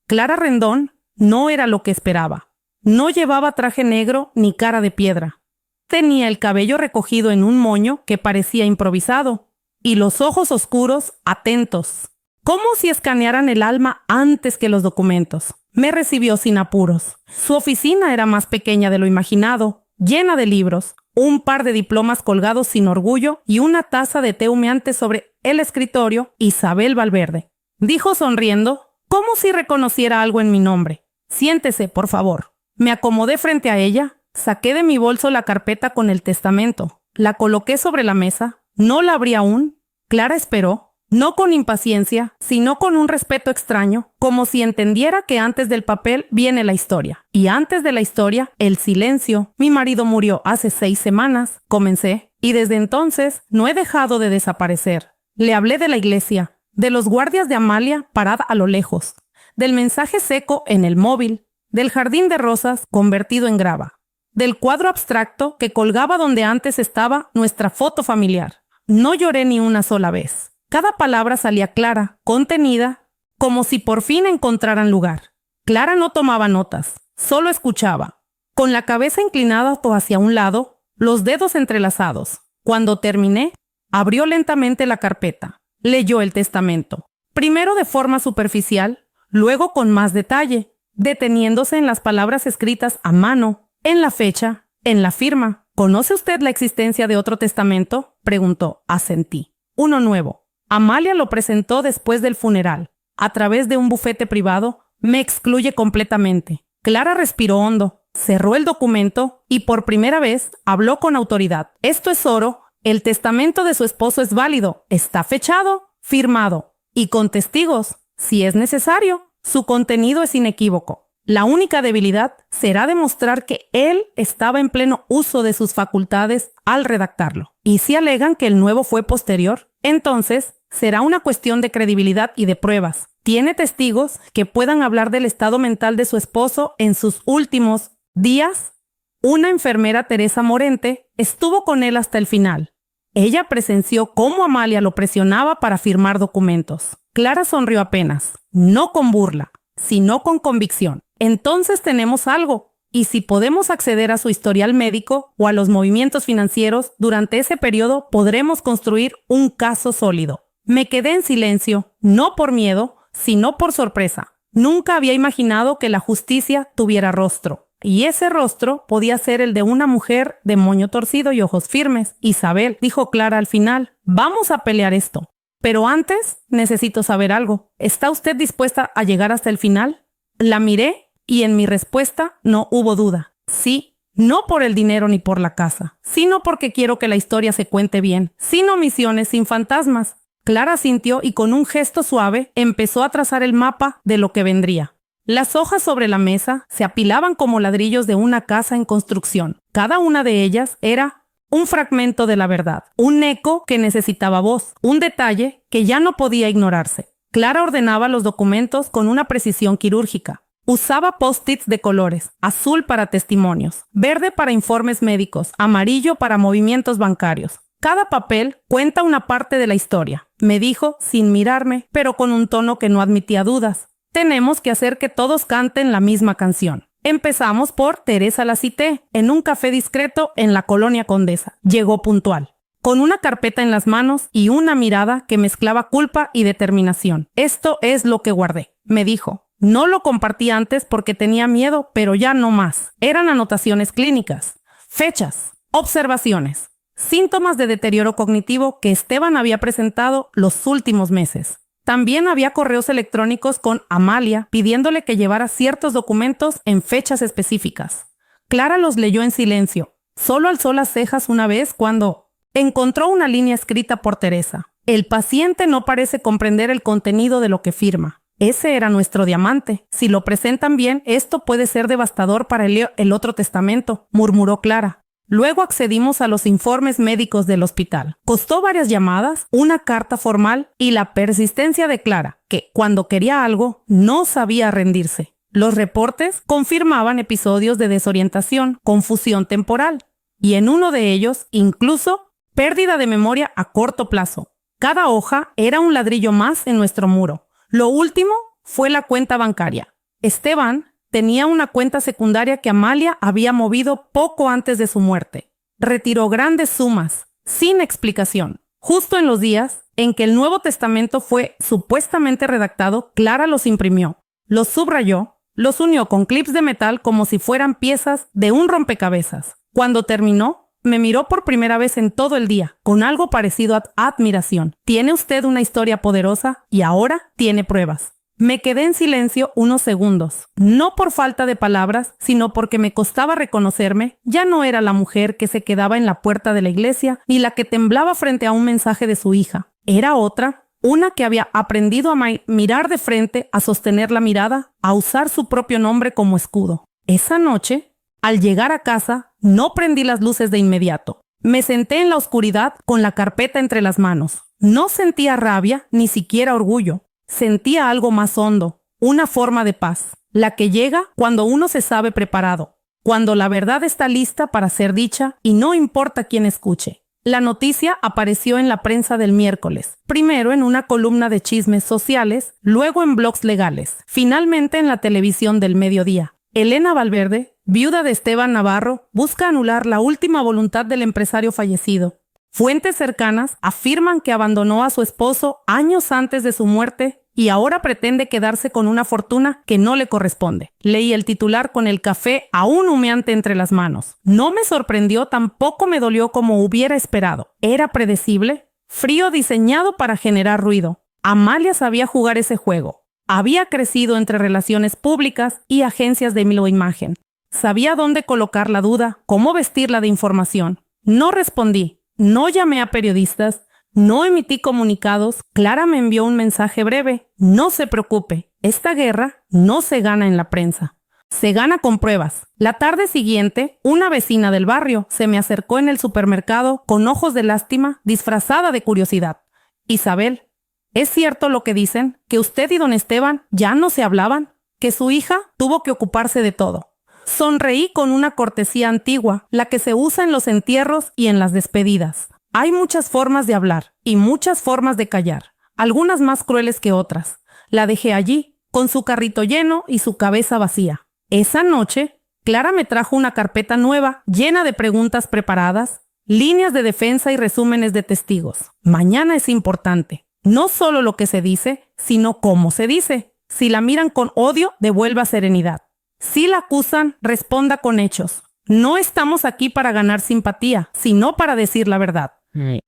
Clara Rendón no era lo que esperaba. No llevaba traje negro ni cara de piedra. Tenía el cabello recogido en un moño que parecía improvisado y los ojos oscuros, atentos, como si escanearan el alma antes que los documentos. Me recibió sin apuros. Su oficina era más pequeña de lo imaginado, llena de libros, un par de diplomas colgados sin orgullo y una taza de té humeante sobre el escritorio. Isabel Valverde, dijo sonriendo, como si reconociera algo en mi nombre. Siéntese, por favor. Me acomodé frente a ella, saqué de mi bolso la carpeta con el testamento, la coloqué sobre la mesa, no la abrí aún. Clara esperó. No con impaciencia, sino con un respeto extraño, como si entendiera que antes del papel viene la historia. Y antes de la historia, el silencio. Mi marido murió hace 6 semanas, comencé, y desde entonces no he dejado de desaparecer. Le hablé de la iglesia, de los guardias de Amalia parada a lo lejos, del mensaje seco en el móvil, del jardín de rosas convertido en grava, del cuadro abstracto que colgaba donde antes estaba nuestra foto familiar. No lloré ni una sola vez. Cada palabra salía clara, contenida, como si por fin encontraran lugar. Clara no tomaba notas, solo escuchaba, con la cabeza inclinada hacia un lado, los dedos entrelazados. Cuando terminé, abrió lentamente la carpeta, leyó el testamento, primero de forma superficial, luego con más detalle, deteniéndose en las palabras escritas a mano, en la fecha, en la firma. ¿Conoce usted la existencia de otro testamento?, preguntó. Asentí. Uno nuevo. Amalia lo presentó después del funeral. A través de un bufete privado, me excluye completamente. Clara respiró hondo, cerró el documento y por primera vez habló con autoridad. Esto es oro. El testamento de su esposo es válido. Está fechado, firmado y con testigos, si es necesario. Su contenido es inequívoco. La única debilidad será demostrar que él estaba en pleno uso de sus facultades al redactarlo. Y si alegan que el nuevo fue posterior, entonces será una cuestión de credibilidad y de pruebas. ¿Tiene testigos que puedan hablar del estado mental de su esposo en sus últimos días? Una enfermera, Teresa Morente, estuvo con él hasta el final. Ella presenció cómo Amalia lo presionaba para firmar documentos. Clara sonrió apenas, no con burla, sino con convicción. Entonces tenemos algo. Y si podemos acceder a su historial médico o a los movimientos financieros, durante ese periodo podremos construir un caso sólido. Me quedé en silencio, no por miedo, sino por sorpresa. Nunca había imaginado que la justicia tuviera rostro. Y ese rostro podía ser el de una mujer de moño torcido y ojos firmes. Isabel, dijo Clara al final, vamos a pelear esto. Pero antes necesito saber algo. ¿Está usted dispuesta a llegar hasta el final? La miré. Y en mi respuesta no hubo duda. Sí, no por el dinero ni por la casa, sino porque quiero que la historia se cuente bien, sin omisiones, sin fantasmas. Clara asintió y con un gesto suave empezó a trazar el mapa de lo que vendría. Las hojas sobre la mesa se apilaban como ladrillos de una casa en construcción. Cada una de ellas era un fragmento de la verdad, un eco que necesitaba voz, un detalle que ya no podía ignorarse. Clara ordenaba los documentos con una precisión quirúrgica. Usaba post-its de colores, azul para testimonios, verde para informes médicos, amarillo para movimientos bancarios. Cada papel cuenta una parte de la historia, me dijo sin mirarme, pero con un tono que no admitía dudas. Tenemos que hacer que todos canten la misma canción. Empezamos por Teresa la cité, en un café discreto en la Colonia Condesa. Llegó puntual, con una carpeta en las manos y una mirada que mezclaba culpa y determinación. Esto es lo que guardé, me dijo. No lo compartí antes porque tenía miedo, pero ya no más. Eran anotaciones clínicas, fechas, observaciones, síntomas de deterioro cognitivo que Esteban había presentado los últimos meses. También había correos electrónicos con Amalia pidiéndole que llevara ciertos documentos en fechas específicas. Clara los leyó en silencio. Solo alzó las cejas una vez cuando encontró una línea escrita por Teresa. El paciente no parece comprender el contenido de lo que firma. Ese era nuestro diamante. Si lo presentan bien, esto puede ser devastador para el otro testamento, murmuró Clara. Luego accedimos a los informes médicos del hospital. Costó varias llamadas, una carta formal y la persistencia de Clara, que, cuando quería algo, no sabía rendirse. Los reportes confirmaban episodios de desorientación, confusión temporal, y en uno de ellos, incluso, pérdida de memoria a corto plazo. Cada hoja era un ladrillo más en nuestro muro. Lo último fue la cuenta bancaria. Esteban tenía una cuenta secundaria que Amalia había movido poco antes de su muerte. Retiró grandes sumas, sin explicación. Justo en los días en que el Nuevo Testamento fue supuestamente redactado, Clara los imprimió, los subrayó, Los unió con clips de metal como si fueran piezas de un rompecabezas. Cuando terminó, me miró por primera vez en todo el día, con algo parecido a admiración. Tiene usted una historia poderosa y ahora tiene pruebas. Me quedé en silencio unos segundos, no por falta de palabras, sino porque me costaba reconocerme. Ya no era la mujer que se quedaba en la puerta de la iglesia, ni la que temblaba frente a un mensaje de su hija. Era otra, una que había aprendido a mirar de frente, a sostener la mirada, a usar su propio nombre como escudo. Esa noche, al llegar a casa, no prendí las luces de inmediato. Me senté en la oscuridad con la carpeta entre las manos. No sentía rabia, ni siquiera orgullo. Sentía algo más hondo, una forma de paz, la que llega cuando uno se sabe preparado, cuando la verdad está lista para ser dicha y no importa quién escuche. La noticia apareció en la prensa del miércoles, primero en una columna de chismes sociales, luego en blogs legales, finalmente en la televisión del mediodía. Elena Valverde, viuda de Esteban Navarro, busca anular la última voluntad del empresario fallecido. Fuentes cercanas afirman que abandonó a su esposo años antes de su muerte y ahora pretende quedarse con una fortuna que no le corresponde. Leí el titular con el café aún humeante entre las manos. No me sorprendió, tampoco me dolió como hubiera esperado. Era predecible, frío diseñado para generar ruido. Amalia sabía jugar ese juego. Había crecido entre relaciones públicas y agencias de imagen. Sabía dónde colocar la duda, cómo vestirla de información. No respondí. No llamé a periodistas, no emití comunicados. Clara me envió un mensaje breve. No se preocupe, esta guerra no se gana en la prensa. Se gana con pruebas. La tarde siguiente, una vecina del barrio se me acercó en el supermercado con ojos de lástima, disfrazada de curiosidad. Isabel, ¿es cierto lo que dicen? ¿Que usted y don Esteban ya no se hablaban? ¿Que su hija tuvo que ocuparse de todo? Sonreí con una cortesía antigua, la que se usa en los entierros y en las despedidas. Hay muchas formas de hablar y muchas formas de callar, algunas más crueles que otras. La dejé allí, con su carrito lleno y su cabeza vacía. Esa noche, Clara me trajo una carpeta nueva, llena de preguntas preparadas, líneas de defensa y resúmenes de testigos. Mañana es importante. No solo lo que se dice, sino cómo se dice. Si la miran con odio, devuelva serenidad. Si la acusan, responda con hechos. No estamos aquí para ganar simpatía, sino para decir la verdad.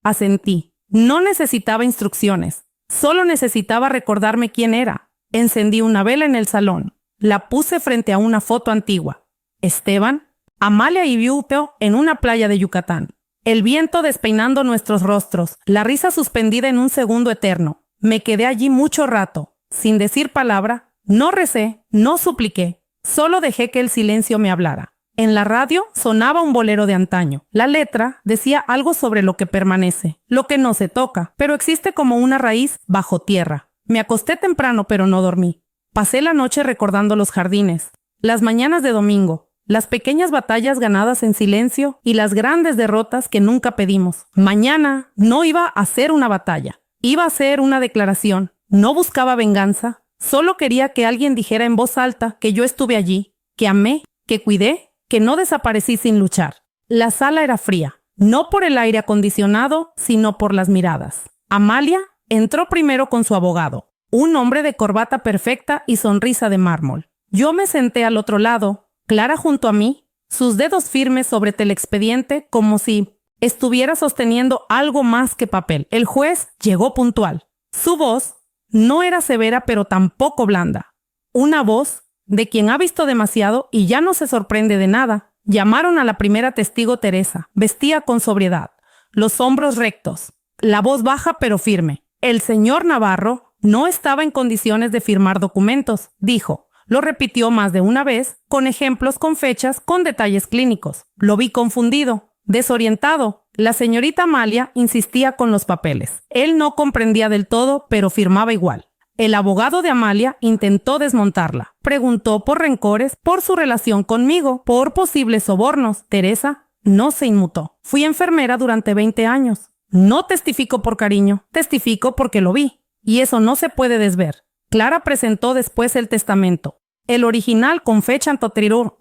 Asentí. No necesitaba instrucciones. Solo necesitaba recordarme quién era. Encendí una vela en el salón. La puse frente a una foto antigua. Esteban, Amalia y Viupeo en una playa de Yucatán. El viento despeinando nuestros rostros, la risa suspendida en un segundo eterno. Me quedé allí mucho rato, sin decir palabra. No recé, no supliqué. Solo dejé que el silencio me hablara. En la radio sonaba un bolero de antaño. La letra decía algo sobre lo que permanece, lo que no se toca, pero existe como una raíz bajo tierra. Me acosté temprano, pero no dormí. Pasé la noche recordando los jardines, las mañanas de domingo, las pequeñas batallas ganadas en silencio y las grandes derrotas que nunca pedimos. Mañana no iba a ser una batalla, iba a ser una declaración. No buscaba venganza. Solo quería que alguien dijera en voz alta que yo estuve allí, que amé, que cuidé, que no desaparecí sin luchar. La sala era fría, no por el aire acondicionado, sino por las miradas. Amalia entró primero con su abogado, un hombre de corbata perfecta y sonrisa de mármol. Yo me senté al otro lado, Clara junto a mí, sus dedos firmes sobre el expediente como si estuviera sosteniendo algo más que papel. El juez llegó puntual. Su voz no era severa, pero tampoco blanda. Una voz de quien ha visto demasiado y ya no se sorprende de nada. Llamaron a la primera testigo Teresa. Vestía con sobriedad, los hombros rectos, la voz baja pero firme. El señor Navarro no estaba en condiciones de firmar documentos, dijo. Lo repitió más de una vez, con ejemplos, con fechas, con detalles clínicos. Lo vi confundido, desorientado. La señorita Amalia insistía con los papeles. Él no comprendía del todo, pero firmaba igual. El abogado de Amalia intentó desmontarla. Preguntó por rencores, por su relación conmigo, por posibles sobornos. Teresa no se inmutó. Fui enfermera durante 20 años. No testifico por cariño, testifico porque lo vi. Y eso no se puede desver. Clara presentó después el testamento. El original con fecha anterior,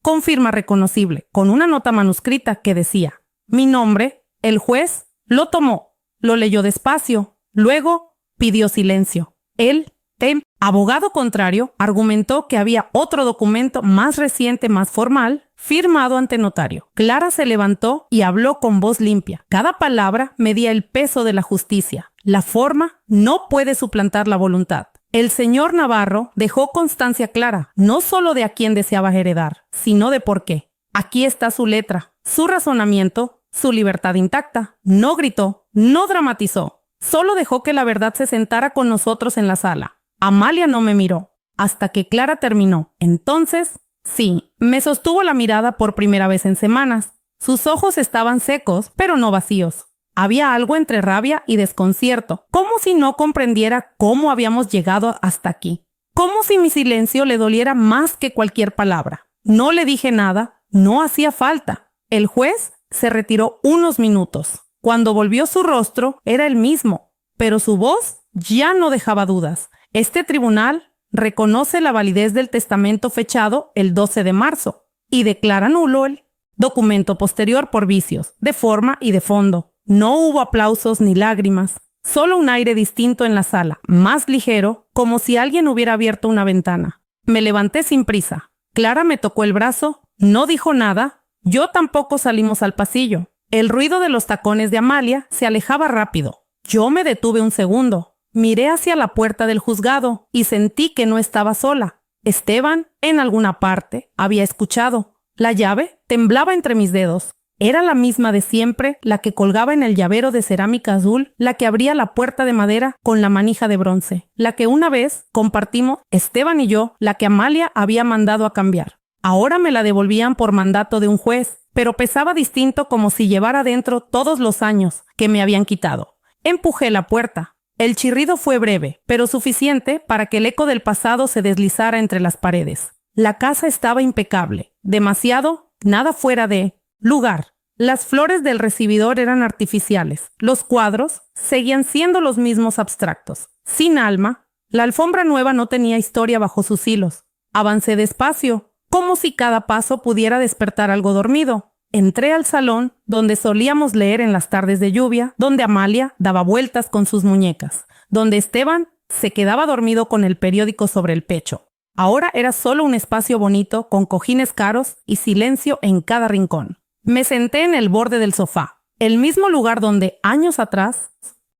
con firma reconocible, con una nota manuscrita que decía: mi nombre. El juez lo tomó, lo leyó despacio, luego pidió silencio. Él El abogado contrario argumentó que había otro documento más reciente, más formal, firmado ante notario. Clara se levantó y habló con voz limpia. Cada palabra medía el peso de la justicia. La forma no puede suplantar la voluntad. El señor Navarro dejó constancia clara, no solo de a quién deseaba heredar, sino de por qué. Aquí está su letra, su razonamiento, su libertad intacta. No gritó, no dramatizó. Solo dejó que la verdad se sentara con nosotros en la sala. Amalia no me miró, hasta que Clara terminó. Entonces, sí, me sostuvo la mirada por primera vez en semanas. Sus ojos estaban secos, pero no vacíos. Había algo entre rabia y desconcierto, como si no comprendiera cómo habíamos llegado hasta aquí. Como si mi silencio le doliera más que cualquier palabra. No le dije nada, no hacía falta. El juez se retiró unos minutos. Cuando volvió su rostro era el mismo, pero su voz ya no dejaba dudas. Este tribunal reconoce la validez del testamento fechado el 12 de marzo y declara nulo el documento posterior por vicios, de forma y de fondo. No hubo aplausos ni lágrimas, solo un aire distinto en la sala, más ligero, como si alguien hubiera abierto una ventana. Me levanté sin prisa. Clara me tocó el brazo, no dijo nada, yo tampoco. Salimos al pasillo. El ruido de los tacones de Amalia se alejaba rápido. Yo me detuve un segundo. Miré hacia la puerta del juzgado y sentí que no estaba sola. Esteban, en alguna parte, había escuchado. La llave temblaba entre mis dedos. Era la misma de siempre, la que colgaba en el llavero de cerámica azul, la que abría la puerta de madera con la manija de bronce, la que una vez compartimos Esteban y yo, la que Amalia había mandado a cambiar. Ahora me la devolvían por mandato de un juez, pero pesaba distinto, como si llevara dentro todos los años que me habían quitado. Empujé la puerta. El chirrido fue breve, pero suficiente para que el eco del pasado se deslizara entre las paredes. La casa estaba impecable, demasiado, nada fuera de lugar. Las flores del recibidor eran artificiales. Los cuadros seguían siendo los mismos abstractos, sin alma. La alfombra nueva no tenía historia bajo sus hilos. Avancé despacio, como si cada paso pudiera despertar algo dormido. Entré al salón donde solíamos leer en las tardes de lluvia, donde Amalia daba vueltas con sus muñecas, donde Esteban se quedaba dormido con el periódico sobre el pecho. Ahora era solo un espacio bonito, con cojines caros y silencio en cada rincón. Me senté en el borde del sofá, el mismo lugar donde, años atrás,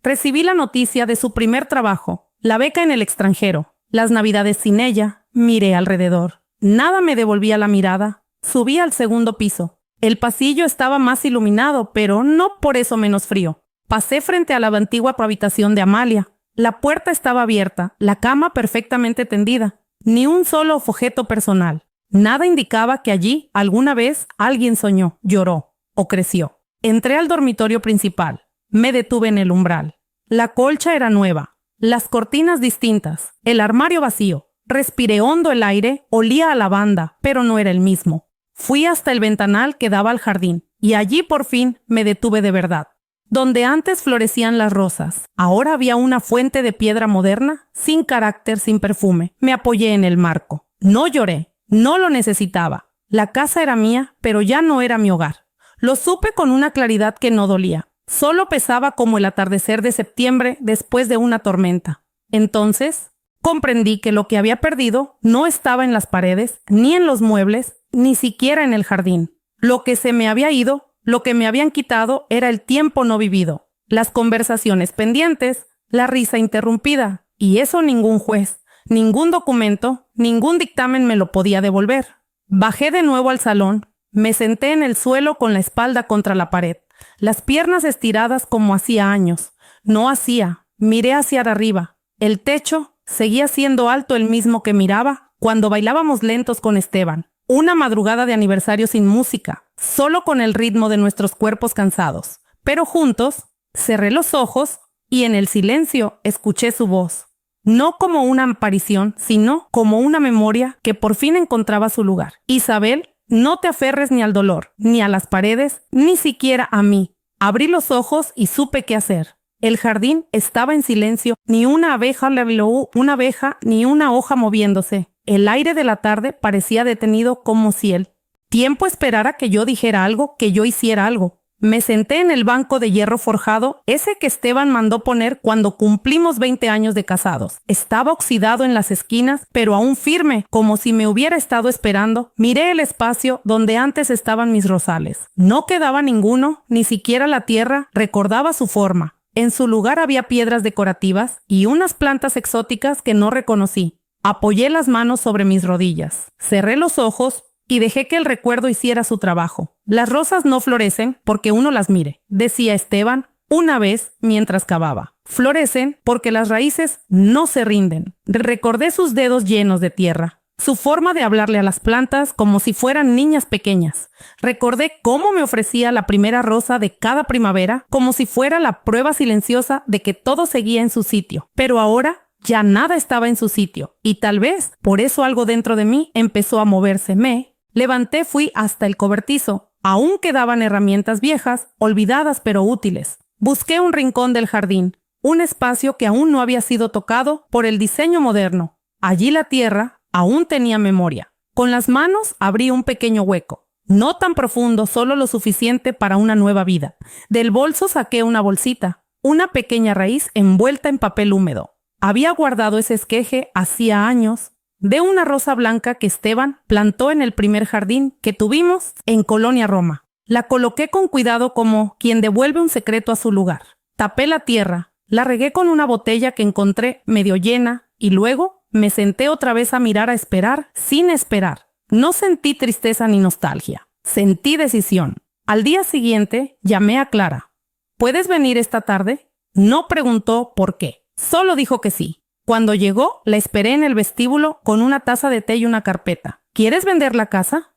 recibí la noticia de su primer trabajo, la beca en el extranjero. Las navidades sin ella. Miré alrededor. Nada me devolvía la mirada. Subí al segundo piso. El pasillo estaba más iluminado, pero no por eso menos frío. Pasé frente a la antigua habitación de Amalia. La puerta estaba abierta, la cama perfectamente tendida. Ni un solo objeto personal. Nada indicaba que allí alguna vez alguien soñó, lloró o creció. Entré al dormitorio principal. Me detuve en el umbral. La colcha era nueva, las cortinas distintas, el armario vacío. Respiré hondo el aire, olía a lavanda, pero no era el mismo. Fui hasta el ventanal que daba al jardín, y allí por fin me detuve de verdad. Donde antes florecían las rosas, ahora había una fuente de piedra moderna, sin carácter, sin perfume. Me apoyé en el marco. No lloré. No lo necesitaba. La casa era mía, pero ya no era mi hogar. Lo supe con una claridad que no dolía. Solo pesaba como el atardecer de septiembre después de una tormenta. Entonces, comprendí que lo que había perdido no estaba en las paredes, ni en los muebles, ni siquiera en el jardín. Lo que se me había ido, lo que me habían quitado, era el tiempo no vivido, las conversaciones pendientes, la risa interrumpida, y eso ningún juez, ningún documento, ningún dictamen me lo podía devolver. Bajé de nuevo al salón, me senté en el suelo con la espalda contra la pared, las piernas estiradas como hacía años. No hacía, miré hacia arriba. El techo seguía siendo alto, el mismo que miraba cuando bailábamos lentos con Esteban. Una madrugada de aniversario sin música, solo con el ritmo de nuestros cuerpos cansados. Pero juntos, cerré los ojos y en el silencio escuché su voz. No como una aparición, sino como una memoria que por fin encontraba su lugar. Isabel, no te aferres ni al dolor, ni a las paredes, ni siquiera a mí. Abrí los ojos y supe qué hacer. El jardín estaba en silencio, ni una abeja ni una hoja moviéndose. El aire de la tarde parecía detenido, como si el tiempo esperara que yo dijera algo, que yo hiciera algo. Me senté en el banco de hierro forjado, ese que Esteban mandó poner cuando cumplimos 20 años de casados. Estaba oxidado en las esquinas, pero aún firme, como si me hubiera estado esperando. Miré el espacio donde antes estaban mis rosales. No quedaba ninguno, ni siquiera la tierra recordaba su forma. En su lugar había piedras decorativas y unas plantas exóticas que no reconocí. Apoyé las manos sobre mis rodillas. Cerré los ojos y dejé que el recuerdo hiciera su trabajo. Las rosas no florecen porque uno las mire, decía Esteban una vez mientras cavaba. Florecen porque las raíces no se rinden. Recordé sus dedos llenos de tierra, su forma de hablarle a las plantas como si fueran niñas pequeñas. Recordé cómo me ofrecía la primera rosa de cada primavera, como si fuera la prueba silenciosa de que todo seguía en su sitio. Pero ahora ya nada estaba en su sitio, y tal vez por eso algo dentro de mí empezó a moverse. Me levanté, fui hasta el cobertizo. Aún quedaban herramientas viejas, olvidadas pero útiles. Busqué un rincón del jardín, un espacio que aún no había sido tocado por el diseño moderno. Allí la tierra aún tenía memoria. Con las manos abrí un pequeño hueco, no tan profundo, solo lo suficiente para una nueva vida. Del bolso saqué una bolsita, una pequeña raíz envuelta en papel húmedo. Había guardado ese esqueje hacía años, de una rosa blanca que Esteban plantó en el primer jardín que tuvimos en Colonia Roma. La coloqué con cuidado como quien devuelve un secreto a su lugar. Tapé la tierra, la regué con una botella que encontré medio llena y luego me senté otra vez a mirar, a esperar sin esperar. No sentí tristeza ni nostalgia, sentí decisión. Al día siguiente llamé a Clara. ¿Puedes venir esta tarde? No preguntó por qué, solo dijo que sí. Cuando llegó, la esperé en el vestíbulo con una taza de té y una carpeta. ¿Quieres vender la casa?,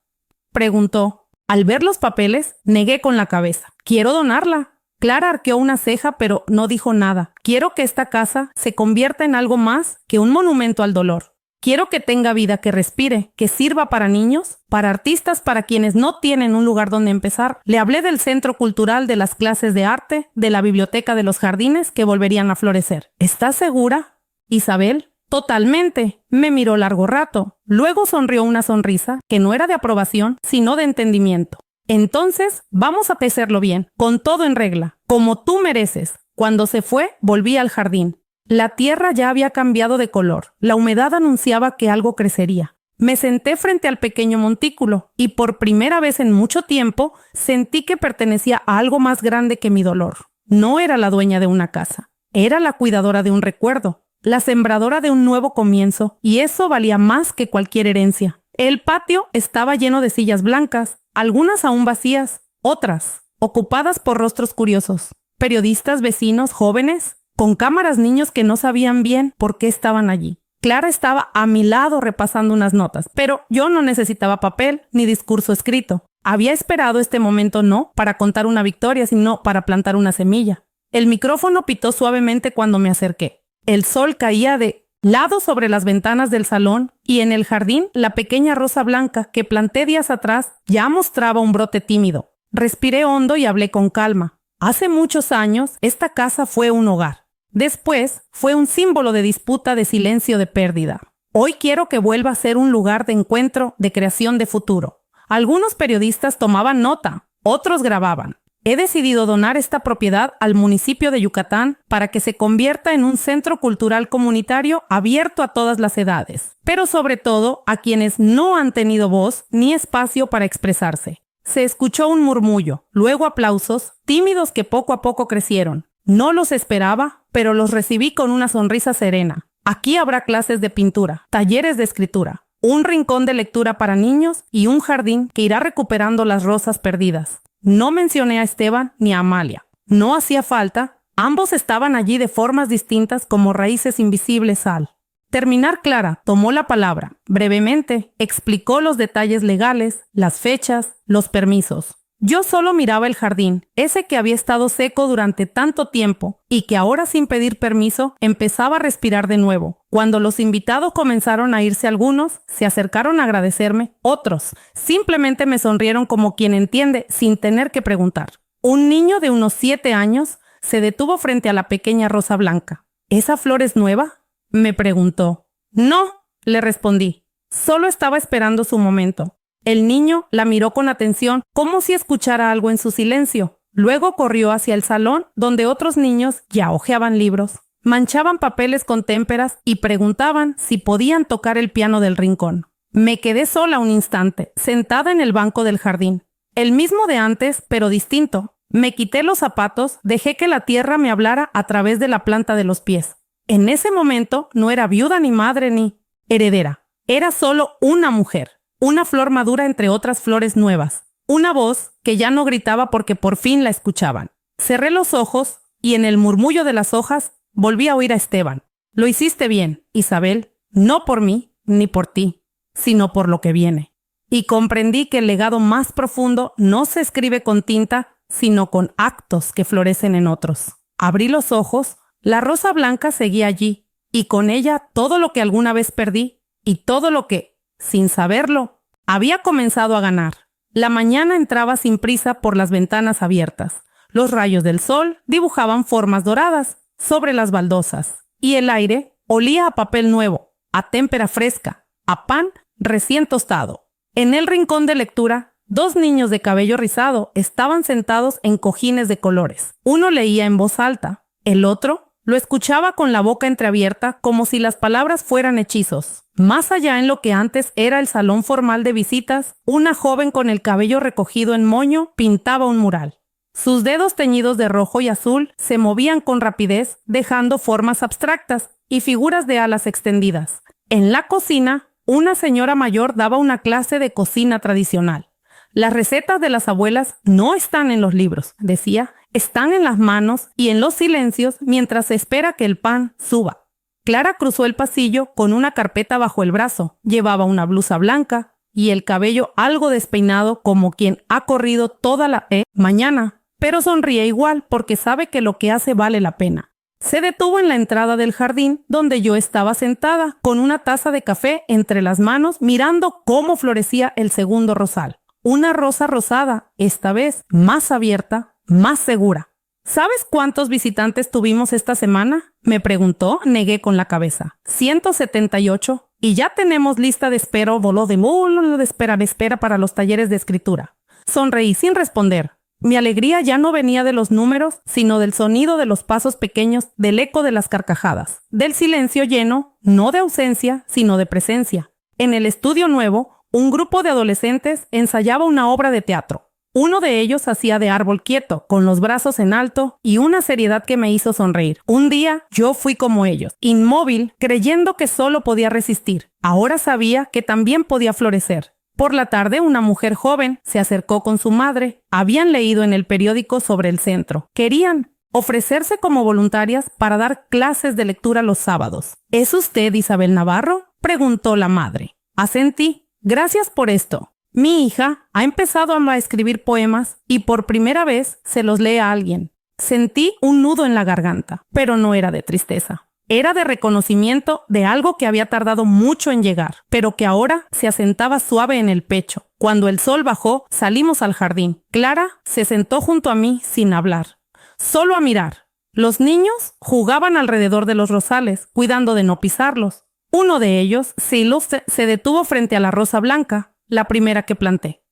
preguntó. Al ver los papeles, negué con la cabeza. Quiero donarla. Clara arqueó una ceja, pero no dijo nada. Quiero que esta casa se convierta en algo más que un monumento al dolor. Quiero que tenga vida, que respire, que sirva para niños, para artistas, para quienes no tienen un lugar donde empezar. Le hablé del centro cultural, de las clases de arte, de la biblioteca, de los jardines que volverían a florecer. ¿Estás segura, Isabel? Totalmente. Me miró largo rato. Luego sonrió una sonrisa que no era de aprobación, sino de entendimiento. Entonces, vamos a hacerlo bien, con todo en regla, como tú mereces. Cuando se fue, volví al jardín. La tierra ya había cambiado de color. La humedad anunciaba que algo crecería. Me senté frente al pequeño montículo y por primera vez en mucho tiempo sentí que pertenecía a algo más grande que mi dolor. No era la dueña de una casa. Era la cuidadora de un recuerdo, la sembradora de un nuevo comienzo, y eso valía más que cualquier herencia. El patio estaba lleno de sillas blancas, algunas aún vacías, otras ocupadas por rostros curiosos. Periodistas, vecinos, jóvenes, con cámaras, niños que no sabían bien por qué estaban allí. Clara estaba a mi lado repasando unas notas, pero yo no necesitaba papel ni discurso escrito. Había esperado este momento no para contar una victoria, sino para plantar una semilla. El micrófono pitó suavemente cuando me acerqué. El sol caía de lado sobre las ventanas del salón y en el jardín la pequeña rosa blanca que planté días atrás ya mostraba un brote tímido. Respiré hondo y hablé con calma. Hace muchos años esta casa fue un hogar. Después fue un símbolo de disputa, de silencio, de pérdida. Hoy quiero que vuelva a ser un lugar de encuentro, de creación, de futuro. Algunos periodistas tomaban nota, otros grababan. He decidido donar esta propiedad al municipio de Yucatán para que se convierta en un centro cultural comunitario abierto a todas las edades, pero sobre todo a quienes no han tenido voz ni espacio para expresarse. Se escuchó un murmullo, luego aplausos, tímidos que poco a poco crecieron. No los esperaba, pero los recibí con una sonrisa serena. Aquí habrá clases de pintura, talleres de escritura, un rincón de lectura para niños y un jardín que irá recuperando las rosas perdidas. No mencioné a Esteban ni a Amalia. No hacía falta. Ambos estaban allí de formas distintas como raíces invisibles al terminar. Clara tomó la palabra. Brevemente explicó los detalles legales, las fechas, los permisos. Yo solo miraba el jardín, ese que había estado seco durante tanto tiempo y que ahora sin pedir permiso empezaba a respirar de nuevo. Cuando los invitados comenzaron a irse, algunos se acercaron a agradecerme, otros simplemente me sonrieron como quien entiende sin tener que preguntar. Un niño de unos 7 años se detuvo frente a la pequeña rosa blanca. ¿Esa flor es nueva?, me preguntó. No, le respondí. Solo estaba esperando su momento. El niño la miró con atención, como si escuchara algo en su silencio. Luego corrió hacia el salón, donde otros niños ya hojeaban libros, manchaban papeles con témperas y preguntaban si podían tocar el piano del rincón. Me quedé sola un instante, sentada en el banco del jardín. El mismo de antes, pero distinto. Me quité los zapatos, dejé que la tierra me hablara a través de la planta de los pies. En ese momento no era viuda ni madre ni heredera. Era solo una mujer, una flor madura entre otras flores nuevas. Una voz que ya no gritaba porque por fin la escuchaban. Cerré los ojos y en el murmullo de las hojas volví a oír a Esteban. Lo hiciste bien, Isabel, no por mí ni por ti, sino por lo que viene. Y comprendí que el legado más profundo no se escribe con tinta, sino con actos que florecen en otros. Abrí los ojos, la rosa blanca seguía allí, y con ella todo lo que alguna vez perdí, y todo lo que, sin saberlo, había comenzado a ganar. La mañana entraba sin prisa por las ventanas abiertas. Los rayos del sol dibujaban formas doradas sobre las baldosas, y el aire olía a papel nuevo, a témpera fresca, a pan recién tostado. En el rincón de lectura, 2 niños de cabello rizado estaban sentados en cojines de colores. Uno leía en voz alta, el otro lo escuchaba con la boca entreabierta como si las palabras fueran hechizos. Más allá en lo que antes era el salón formal de visitas, una joven con el cabello recogido en moño pintaba un mural. Sus dedos teñidos de rojo y azul se movían con rapidez, dejando formas abstractas y figuras de alas extendidas. En la cocina, una señora mayor daba una clase de cocina tradicional. Las recetas de las abuelas no están en los libros, decía, están en las manos y en los silencios mientras se espera que el pan suba. Clara cruzó el pasillo con una carpeta bajo el brazo, llevaba una blusa blanca y el cabello algo despeinado como quien ha corrido toda la mañana, pero sonríe igual porque sabe que lo que hace vale la pena. Se detuvo en la entrada del jardín donde yo estaba sentada con una taza de café entre las manos mirando cómo florecía el segundo rosal. Una rosa rosada, esta vez más abierta, más segura. ¿Sabes cuántos visitantes tuvimos esta semana?, me preguntó, negué con la cabeza. 178 y ya tenemos lista de espera, de espera para los talleres de escritura. Sonreí sin responder. Mi alegría ya no venía de los números, sino del sonido de los pasos pequeños, del eco de las carcajadas, del silencio lleno, no de ausencia, sino de presencia. En el estudio nuevo, un grupo de adolescentes ensayaba una obra de teatro. Uno de ellos hacía de árbol quieto, con los brazos en alto y una seriedad que me hizo sonreír. Un día yo fui como ellos, inmóvil, creyendo que solo podía resistir. Ahora sabía que también podía florecer. Por la tarde, una mujer joven se acercó con su madre. Habían leído en el periódico sobre el centro. Querían ofrecerse como voluntarias para dar clases de lectura los sábados. ¿Es usted Isabel Navarro?, preguntó la madre. Asentí. Gracias por esto. Mi hija ha empezado a escribir poemas y por primera vez se los lee a alguien. Sentí un nudo en la garganta, pero no era de tristeza. Era de reconocimiento de algo que había tardado mucho en llegar, pero que ahora se asentaba suave en el pecho. Cuando el sol bajó, salimos al jardín. Clara se sentó junto a mí sin hablar, solo a mirar. Los niños jugaban alrededor de los rosales, cuidando de no pisarlos. Uno de ellos, Silos, se detuvo frente a la rosa blanca, la primera que planté.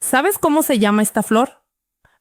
¿Sabes cómo se llama esta flor?,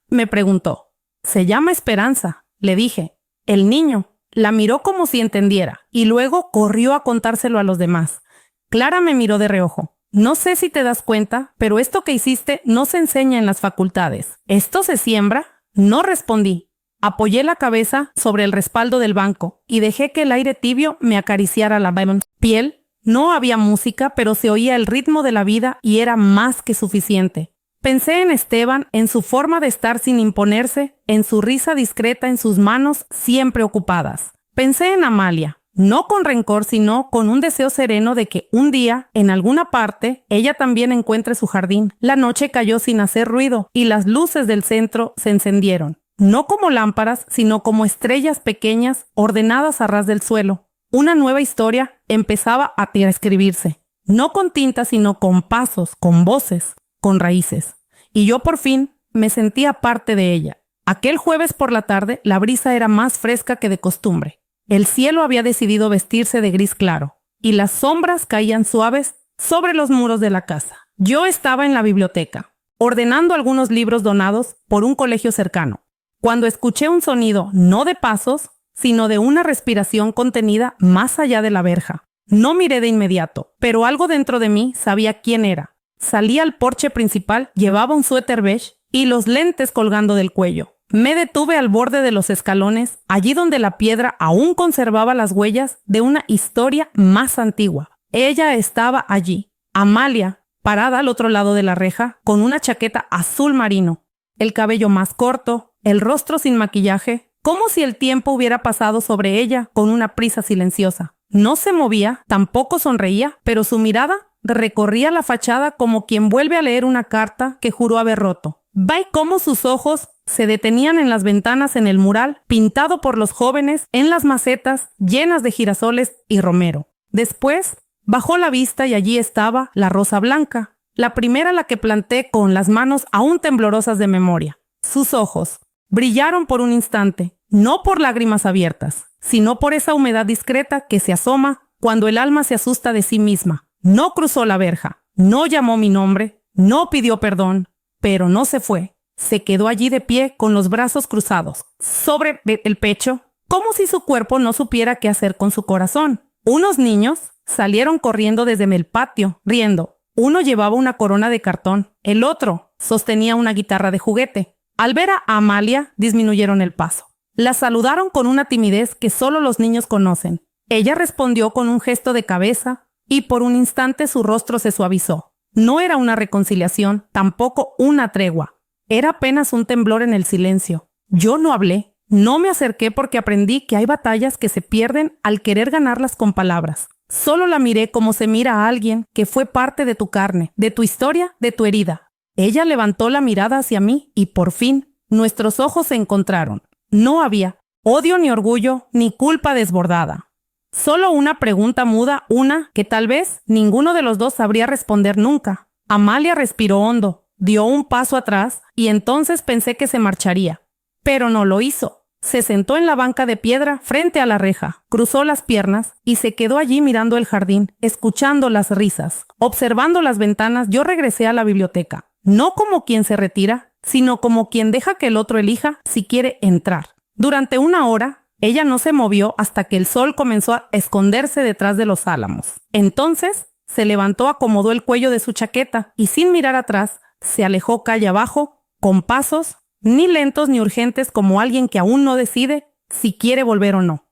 me preguntó. Se llama Esperanza, le dije. El niño la miró como si entendiera y luego corrió a contárselo a los demás. Clara me miró de reojo. No sé si te das cuenta, pero esto que hiciste no se enseña en las facultades. ¿Esto se siembra? No respondí. Apoyé la cabeza sobre el respaldo del banco y dejé que el aire tibio me acariciara la piel. No había música, pero se oía el ritmo de la vida y era más que suficiente. Pensé en Esteban, en su forma de estar sin imponerse, en su risa discreta, en sus manos siempre ocupadas. Pensé en Amalia, no con rencor, sino con un deseo sereno de que un día, en alguna parte, ella también encuentre su jardín. La noche cayó sin hacer ruido y las luces del centro se encendieron, no como lámparas, sino como estrellas pequeñas ordenadas a ras del suelo. Una nueva historia empezaba a escribirse, no con tinta, sino con pasos, con voces, con raíces. Y yo por fin me sentía parte de ella. Aquel jueves por la tarde la brisa era más fresca que de costumbre. El cielo había decidido vestirse de gris claro y las sombras caían suaves sobre los muros de la casa. Yo estaba en la biblioteca, ordenando algunos libros donados por un colegio cercano. cuando escuché un sonido no de pasos, sino de una respiración contenida más allá de la verja. No miré de inmediato, pero algo dentro de mí sabía quién era. Salí al porche principal, llevaba un suéter beige y los lentes colgando del cuello. Me detuve al borde de los escalones, allí donde la piedra aún conservaba las huellas de una historia más antigua. Ella estaba allí, Amalia, parada al otro lado de la reja, con una chaqueta azul marino, el cabello más corto, el rostro sin maquillaje, como si el tiempo hubiera pasado sobre ella con una prisa silenciosa. No se movía, tampoco sonreía, pero su mirada recorría la fachada como quien vuelve a leer una carta que juró haber roto. Ve cómo sus ojos se detenían en las ventanas en el mural pintado por los jóvenes en las macetas llenas de girasoles y romero. Después bajó la vista y allí estaba la rosa blanca, la primera la que planté con las manos aún temblorosas de memoria. Sus ojos brillaron por un instante, no por lágrimas abiertas, sino por esa humedad discreta que se asoma cuando el alma se asusta de sí misma. No cruzó la verja, no llamó mi nombre, no pidió perdón, pero no se fue. Se quedó allí de pie con los brazos cruzados, sobre el pecho, como si su cuerpo no supiera qué hacer con su corazón. Unos niños salieron corriendo desde el patio, riendo. Uno llevaba una corona de cartón, el otro sostenía una guitarra de juguete. Al ver a Amalia, disminuyeron el paso. La saludaron con una timidez que solo los niños conocen. Ella respondió con un gesto de cabeza y por un instante su rostro se suavizó. No era una reconciliación, tampoco una tregua. Era apenas un temblor en el silencio. Yo no hablé, no me acerqué porque aprendí que hay batallas que se pierden al querer ganarlas con palabras. Solo la miré como se mira a alguien que fue parte de tu carne, de tu historia, de tu herida. Ella levantó la mirada hacia mí y por fin nuestros ojos se encontraron. No había odio ni orgullo ni culpa desbordada. Solo una pregunta muda, una que tal vez ninguno de los dos sabría responder nunca. Amalia respiró hondo, dio un paso atrás y entonces pensé que se marcharía. Pero no lo hizo. Se sentó en la banca de piedra frente a la reja, cruzó las piernas y se quedó allí mirando el jardín, escuchando las risas. Observando las ventanas, yo regresé a la biblioteca. No como quien se retira, sino como quien deja que el otro elija si quiere entrar. Durante una hora, ella no se movió hasta que el sol comenzó a esconderse detrás de los álamos. Entonces, se levantó, acomodó el cuello de su chaqueta y sin mirar atrás, se alejó calle abajo, con pasos ni lentos ni urgentes como alguien que aún no decide si quiere volver o no.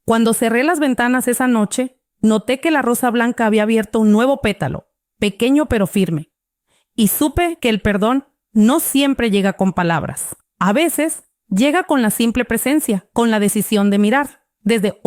Cuando cerré las ventanas esa noche, noté que la rosa blanca había abierto un nuevo pétalo, pequeño pero firme. Y supe que el perdón no siempre llega con palabras. A veces llega con la simple presencia, con la decisión de mirar, desde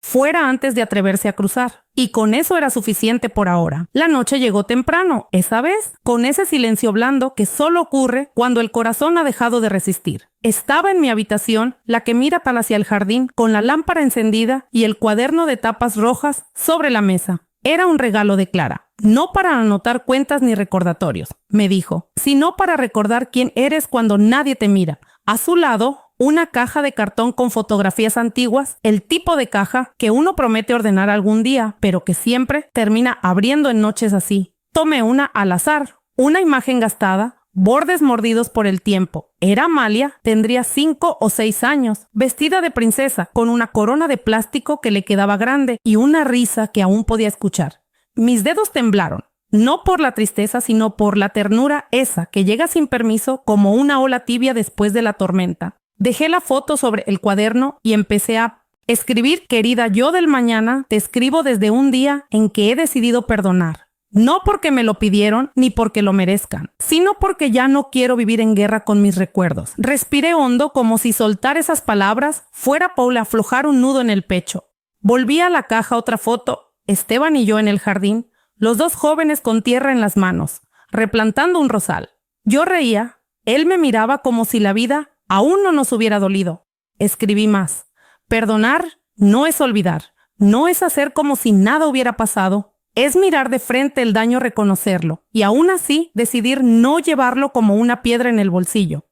fuera antes de atreverse a cruzar. Y con eso era suficiente por ahora. La noche llegó temprano, esa vez, con ese silencio blando que solo ocurre cuando el corazón ha dejado de resistir. Estaba en mi habitación, la que mira hacia el jardín, con la lámpara encendida y el cuaderno de tapas rojas sobre la mesa. Era un regalo de Clara. No para anotar cuentas ni recordatorios, me dijo, sino para recordar quién eres cuando nadie te mira. A su lado, una caja de cartón con fotografías antiguas, el tipo de caja que uno promete ordenar algún día, pero que siempre termina abriendo en noches así. Tomé una al azar, una imagen gastada, bordes mordidos por el tiempo. Era Amalia, tendría 5 o 6 años, vestida de princesa, con una corona de plástico que le quedaba grande y una risa que aún podía escuchar. Mis dedos temblaron, no por la tristeza, sino por la ternura esa que llega sin permiso como una ola tibia después de la tormenta. Dejé la foto sobre el cuaderno y empecé a escribir: querida yo del mañana, te escribo desde un día en que he decidido perdonar. No porque me lo pidieron ni porque lo merezcan, sino porque ya no quiero vivir en guerra con mis recuerdos. Respiré hondo como si soltar esas palabras fuera Paula aflojar un nudo en el pecho. Volví a la caja otra foto, Esteban y yo en el jardín, los dos jóvenes con tierra en las manos, replantando un rosal. Yo reía, él me miraba como si la vida aún no nos hubiera dolido. Escribí más. Perdonar no es olvidar, no es hacer como si nada hubiera pasado, es mirar de frente el daño, reconocerlo, y aún así decidir no llevarlo como una piedra en el bolsillo.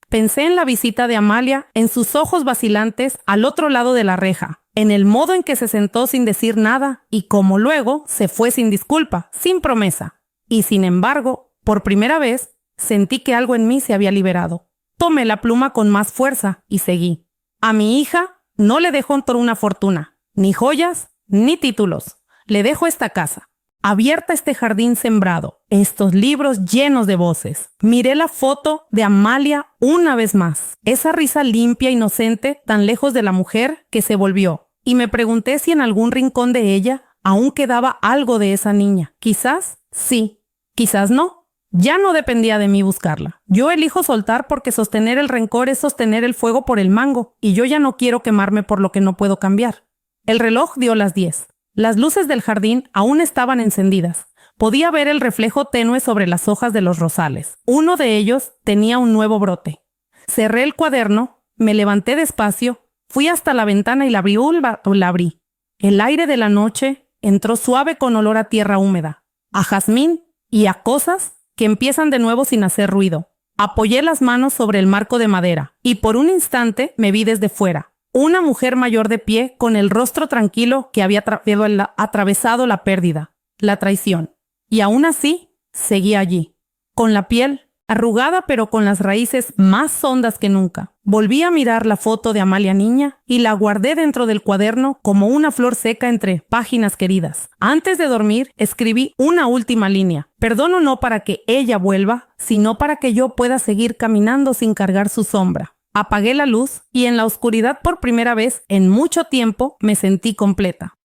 Pensé en la visita de Amalia, en sus ojos vacilantes al otro lado de la reja, en el modo en que se sentó sin decir nada y como luego se fue sin disculpa, sin promesa. Y sin embargo, por primera vez, sentí que algo en mí se había liberado. Tomé la pluma con más fuerza y seguí. A mi hija no le dejo una fortuna, ni joyas, ni títulos. Le dejo esta casa, abierta este jardín sembrado, estos libros llenos de voces. Miré la foto de Amalia una vez más, esa risa limpia, inocente, tan lejos de la mujer que se volvió. Y me pregunté si en algún rincón de ella aún quedaba algo de esa niña. Quizás sí, quizás no. Ya no dependía de mí buscarla. Yo elijo soltar porque sostener el rencor es sostener el fuego por el mango, y yo ya no quiero quemarme por lo que no puedo cambiar. El reloj dio las 10. Las luces del jardín aún estaban encendidas. Podía ver el reflejo tenue sobre las hojas de los rosales. Uno de ellos tenía un nuevo brote. Cerré el cuaderno, me levanté despacio, fui hasta la ventana y la abrí. El aire de la noche entró suave con olor a tierra húmeda, a jazmín y a cosas que empiezan de nuevo sin hacer ruido. Apoyé las manos sobre el marco de madera y por un instante me vi desde fuera. Una mujer mayor de pie con el rostro tranquilo que había atravesado la pérdida, la traición. Y aún así, seguía allí, con la piel arrugada pero con las raíces más hondas que nunca. Volví a mirar la foto de Amalia niña y la guardé dentro del cuaderno como una flor seca entre páginas queridas. Antes de dormir, escribí una última línea. Perdono no para que ella vuelva, sino para que yo pueda seguir caminando sin cargar su sombra. Apagué la luz y en la oscuridad por primera vez en mucho tiempo me sentí completa.